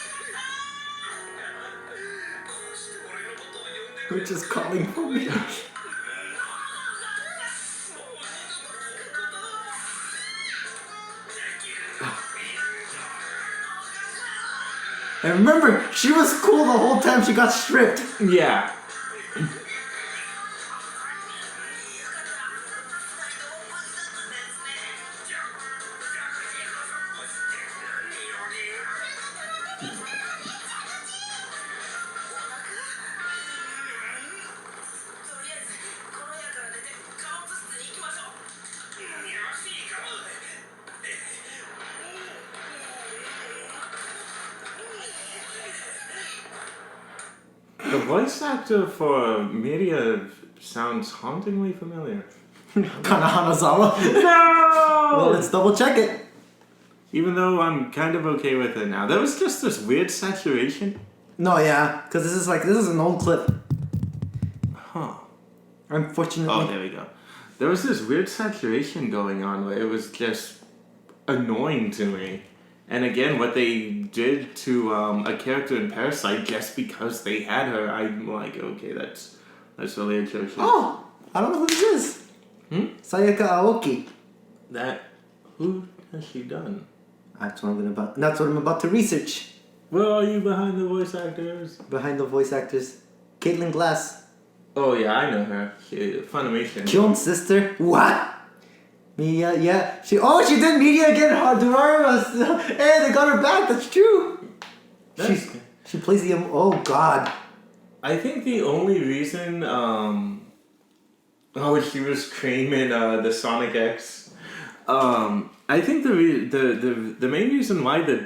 りがとう。こうして俺のことを呼んでく We're れた。 just calling for me. もう二度と聞くことできる。 And remember, she was cool the whole time she got stripped. Yeah. The voice actor for Miria sounds hauntingly familiar. Kana Hanazawa. No! Well, let's double check it. Even though I'm kind of okay with it now. There was just this weird saturation. No, yeah, because this is an old clip. Huh. Unfortunately. Oh, there we go. There was this weird saturation going on where it was just annoying to me. And again, what they did to a character in Parasite just because they had her, I'm like, okay, that's really atrocious. Oh, I don't know who this is. Sayaka Aoki. Who has she done? That's what I'm about to research. Where are you behind the voice actors? Behind the voice actors, Caitlin Glass, Oh yeah, I know her. Funimation. Kyone's sister. What? Mia, yeah. She did Media again. Durarara. Hey, they got her back. That's true. She plays the oh god. I think the only reason she was Cream in the Sonic X. I think the main reason why the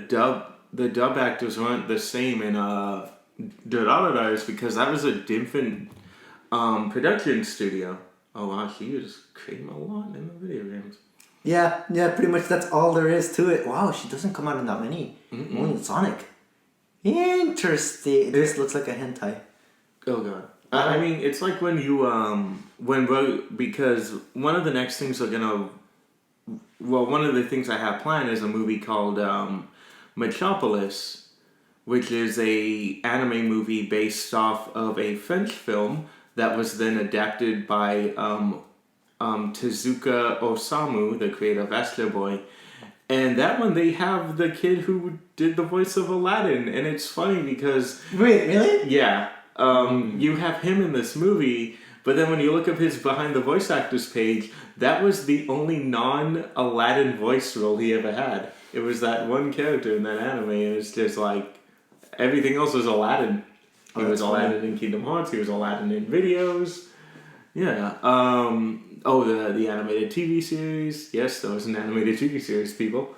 dub actors weren't the same in Durarara is because that was a different production studio. Oh wow, she was Cream a lot in the video games. Yeah, pretty much that's all there is to it. Wow, she doesn't come out in that many. Only in Sonic. Interesting. This looks like a hentai. Oh god. I mean, it's like when you because one of the next things one of the things I have planned is a movie called Metropolis, which is a anime movie based off of a French film that was then adapted by Tezuka Osamu, the creator of Astro Boy. And that one, they have the kid who did the voice of Aladdin. And it's funny because... Wait, really? Yeah. You have him in this movie, but then when you look up his behind the voice actors page, that was the only non-Aladdin voice role he ever had. It was that one character in that anime, and it's just like... Everything else was Aladdin. He was Aladdin in Kingdom Hearts, he was Aladdin in videos. Yeah. The animated TV series. Yes, there was an animated TV series, people.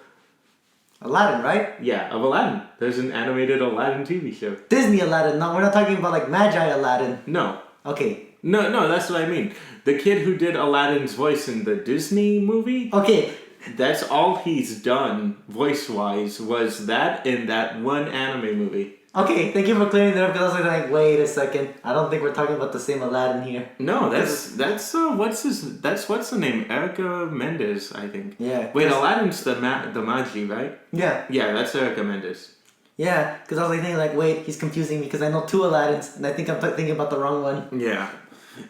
Aladdin, right? Yeah, of Aladdin. There's an animated Aladdin TV show. Disney Aladdin. No, we're not talking about like Magi Aladdin. No. Okay. No, that's what I mean. The kid who did Aladdin's voice in the Disney movie, Okay. that's all he's done, voice-wise, was that in that one anime movie. Okay, thank you for clearing that up because I was like, wait a second. I don't think we're talking about the same Aladdin here. No, that's what's the name? Erica Mendes, I think. Yeah. Wait, Aladdin's the Magi, right? Yeah. Yeah, that's Erica Mendes. Yeah, because I was like thinking like, wait, he's confusing me because I know two Aladdins and I think I'm thinking about the wrong one. Yeah.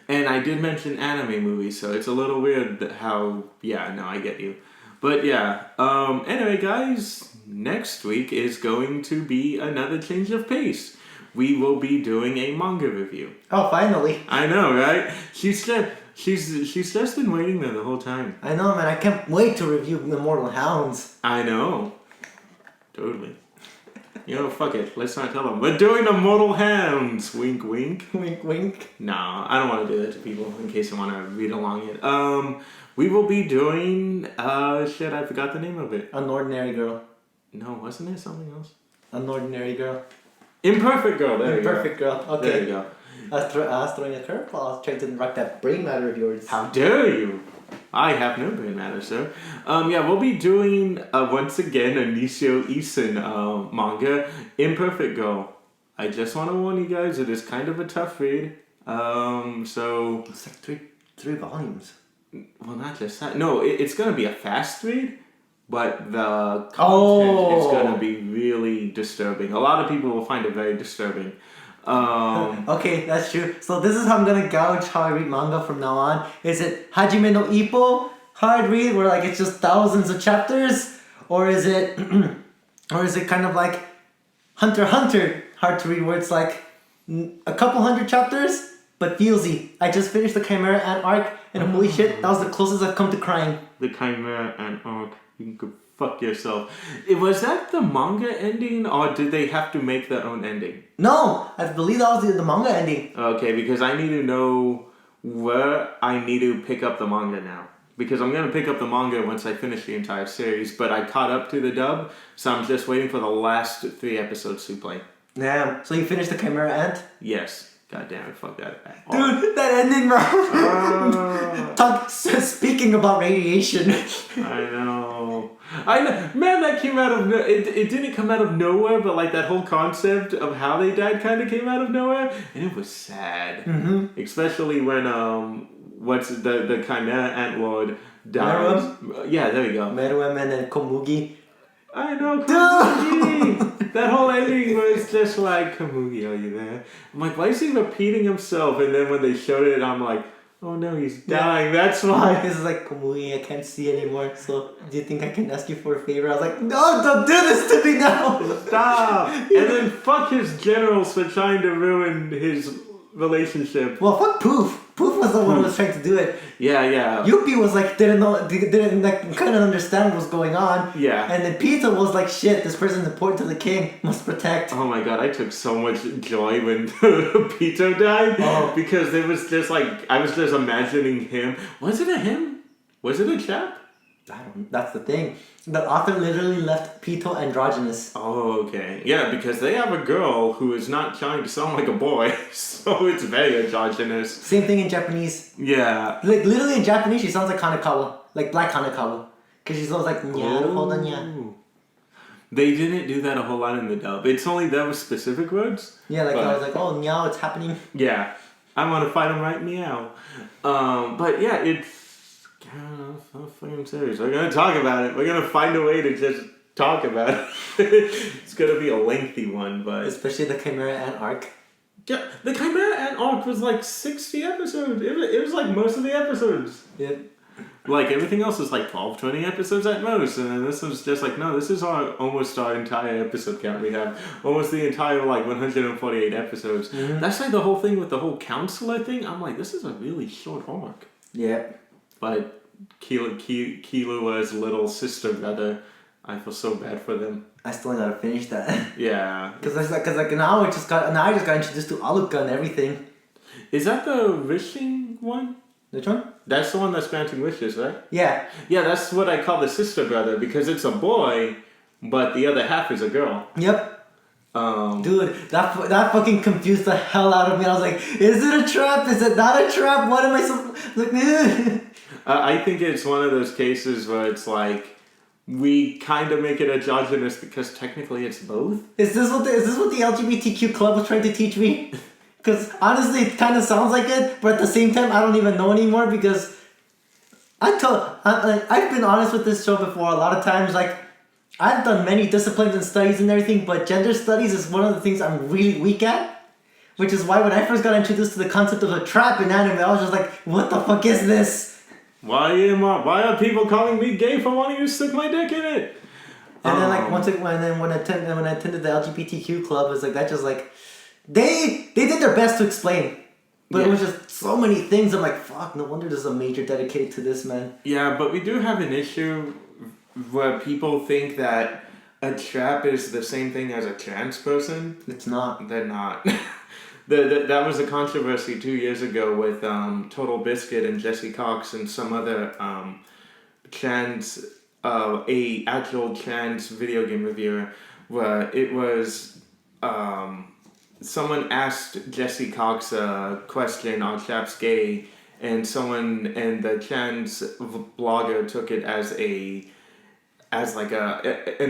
And I did mention anime movies, so it's a little weird that how... Yeah, no, I get you. But yeah, anyway, guys, next week is going to be another change of pace. We will be doing a manga review. Oh, finally. I know, right? She's just been waiting there the whole time. I know, man. I can't wait to review Immortal Hounds. I know. Totally. You know, fuck it. Let's not tell them. We're doing the Mortal Hounds. Wink, wink. Wink, wink. No, I don't want to do that to people in case they want to read along it. We will be doing, shit, I forgot the name of it. An Ordinary Girl. No, wasn't there something else? An Ordinary Girl. Imperfect Girl, there Imperfect you go. Girl. Okay. There you go. I was throwing a curveball. I was trying to rock that brain matter of yours. How dare you? I have no brain matter, sir. Yeah, we'll be doing, once again, a Nishio Isin manga, Imperfect Girl. I just want to warn you guys, it is kind of a tough read. So... It's like three volumes. Well, not just that. No, it's going to be a fast read, but the content is going to be really disturbing. A lot of people will find it very disturbing. Okay, that's true. So this is how I'm gonna gouge how I read manga from now on. Is it Hajime no Ippo hard read where like it's just thousands of chapters, or is it kind of like Hunter x Hunter hard to read where it's like a couple hundred chapters but feelsy? I just finished the Chimera Ant arc and holy shit, that was the closest I've come to crying. The Chimera Ant arc. You can go fuck yourself. Was that the manga ending, or did they have to make their own ending? No, I believe that was the manga ending. Okay, because I need to know where I need to pick up the manga now. Because I'm going to pick up the manga once I finish the entire series, but I caught up to the dub, so I'm just waiting for the last 3 episodes to play. Damn, so you finished the Chimera Ant? Yes. God damn it, fuck that. Dude, that ending, bro. Speaking about radiation. I know. Man, that came out of it didn't come out of nowhere, but like that whole concept of how they died kind of came out of nowhere, and it was sad. Mm-hmm. Especially when what's the Chimera Ant Lord died. Meruem? Yeah, there you go. Meruem and then Komugi. I know, Komugi! That whole ending was just like, Komugi, are you there? I'm like, why is he repeating himself? And then when they showed it, I'm like, oh no, he's dying, that's why. This is like, Komugi, I can't see anymore, so do you think I can ask you for a favor? I was like, no, don't do this to me now! Stop! And then fuck his generals for trying to ruin his relationship. Well, fuck Poof. Poof was the one who was trying to do it. Yeah. Yuppie was like, didn't like, kind of understand what was going on. Yeah. And then Pita was like, shit, this person's important to the king, must protect. Oh my god, I took so much joy when Pito died. Oh. Because it was just like, I was just imagining him. Was it a him? Was it a chap? That's the thing. The author literally left Pito androgynous. Oh, okay. Yeah, because they have a girl who is not trying to sound like a boy, so it's very androgynous. Same thing in Japanese. Yeah. Like, literally in Japanese, she sounds like Hanekawa. Like Black Hanekawa. Because she's always like, nya. They didn't do that a whole lot in the dub. It's only there with specific words. Yeah, like I was like, oh, meow, it's happening. Yeah. I want to fight him right meow. But yeah, it's... fucking serious. We're gonna talk about it. We're gonna find a way to just talk about it. It's gonna be a lengthy one, but especially the Chimera Ant arc. Yeah, the Chimera Ant arc was like 60 episodes. It was like most of the episodes. Yep. Like everything else was like 12, 20 episodes at most, and then this was just like, no, this is almost our entire episode count. We have almost the entire like 148 episodes. Mm-hmm. That's like the whole thing with the whole counselor thing. I'm like, this is a really short arc. Yeah. But Kilua's little sister brother, I feel so bad for them. I still gotta finish that. Yeah. Cause now I just got introduced to Aluka and everything. Is that the wishing one? Which one? That's the one that's granting wishes, right? Yeah. Yeah, that's what I call the sister brother because it's a boy, but the other half is a girl. Yep. Dude, that fucking confused the hell out of me. I was like, is it a trap? Is it not a trap? What am I like? I think it's one of those cases where it's like we kind of make it androgynous because technically it's both. Is this what the LGBTQ club was trying to teach me? Because honestly, it kind of sounds like it, but at the same time, I don't even know anymore because I've been honest with this show before. A lot of times, like I've done many disciplines and studies and everything, but gender studies is one of the things I'm really weak at. Which is why when I first got introduced to the concept of a trap in anime, I was just like, what the fuck is this? Why are people calling me gay for wanting to stick my dick in it? And then like when I attended the LGBTQ club, it was like that just like they did their best to explain. But it was just so many things. I'm like, fuck, no wonder there's a major dedicated to this, man. Yeah, but we do have an issue where people think that a trap is the same thing as a trans person. It's not. They're not. That was a controversy 2 years ago with Total Biscuit and Jesse Cox and some other trans, a actual trans video game reviewer, where it was someone asked Jesse Cox a question on Traps Gay, and the trans blogger took it as an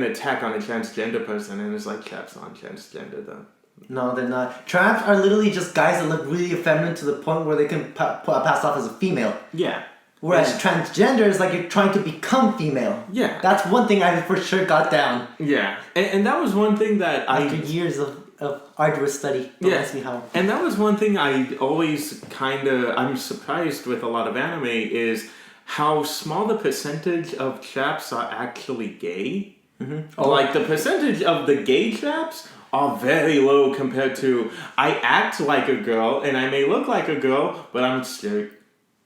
attack on a transgender person, and it's like Traps aren't transgender though. No, they're not. Traps are literally just guys that look really effeminate to the point where they can pass off as a female. Yeah. Whereas transgender is like you're trying to become female. Yeah. That's one thing I for sure got down. Yeah. And that was one thing that After years of arduous study. Don't ask me how. And that was one thing I always I'm surprised with a lot of anime is how small the percentage of traps are actually gay. Mm-hmm. Like the percentage of the gay traps are very low compared to I act like a girl and I may look like a girl, but I'm straight.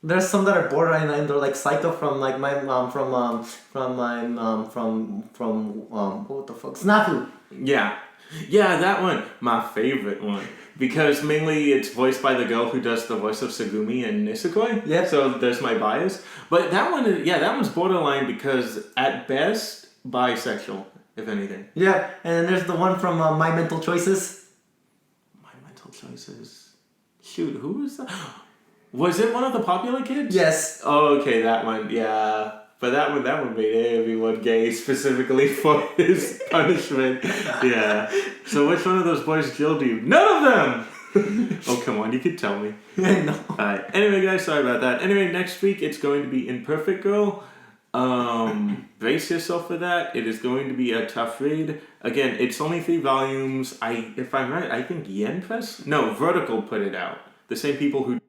There's some that are borderline and they're like psycho from like my mom from what the fuck Snafu. Yeah, that one, my favorite one, because mainly it's voiced by the girl who does the voice of Sagumi and Nisekoi. Yeah. So there's my bias, but that one's borderline because at best bisexual. If anything. Yeah, and then there's the one from My Mental Choices. My Mental Choices. Shoot, who was that? Was it one of the popular kids? Yes. Oh, okay, that one. Yeah, but that one made everyone gay specifically for his punishment. Yeah. So which one of those boys jailed you? None of them. Oh come on, you could tell me. No. Alright. Anyway, guys, sorry about that. Anyway, next week it's going to be Imperfect Girl. Brace yourself for that. It is going to be a tough read. Again, it's only 3 volumes. If I'm right, I think Yen Press? No, Vertical put it out. The same people who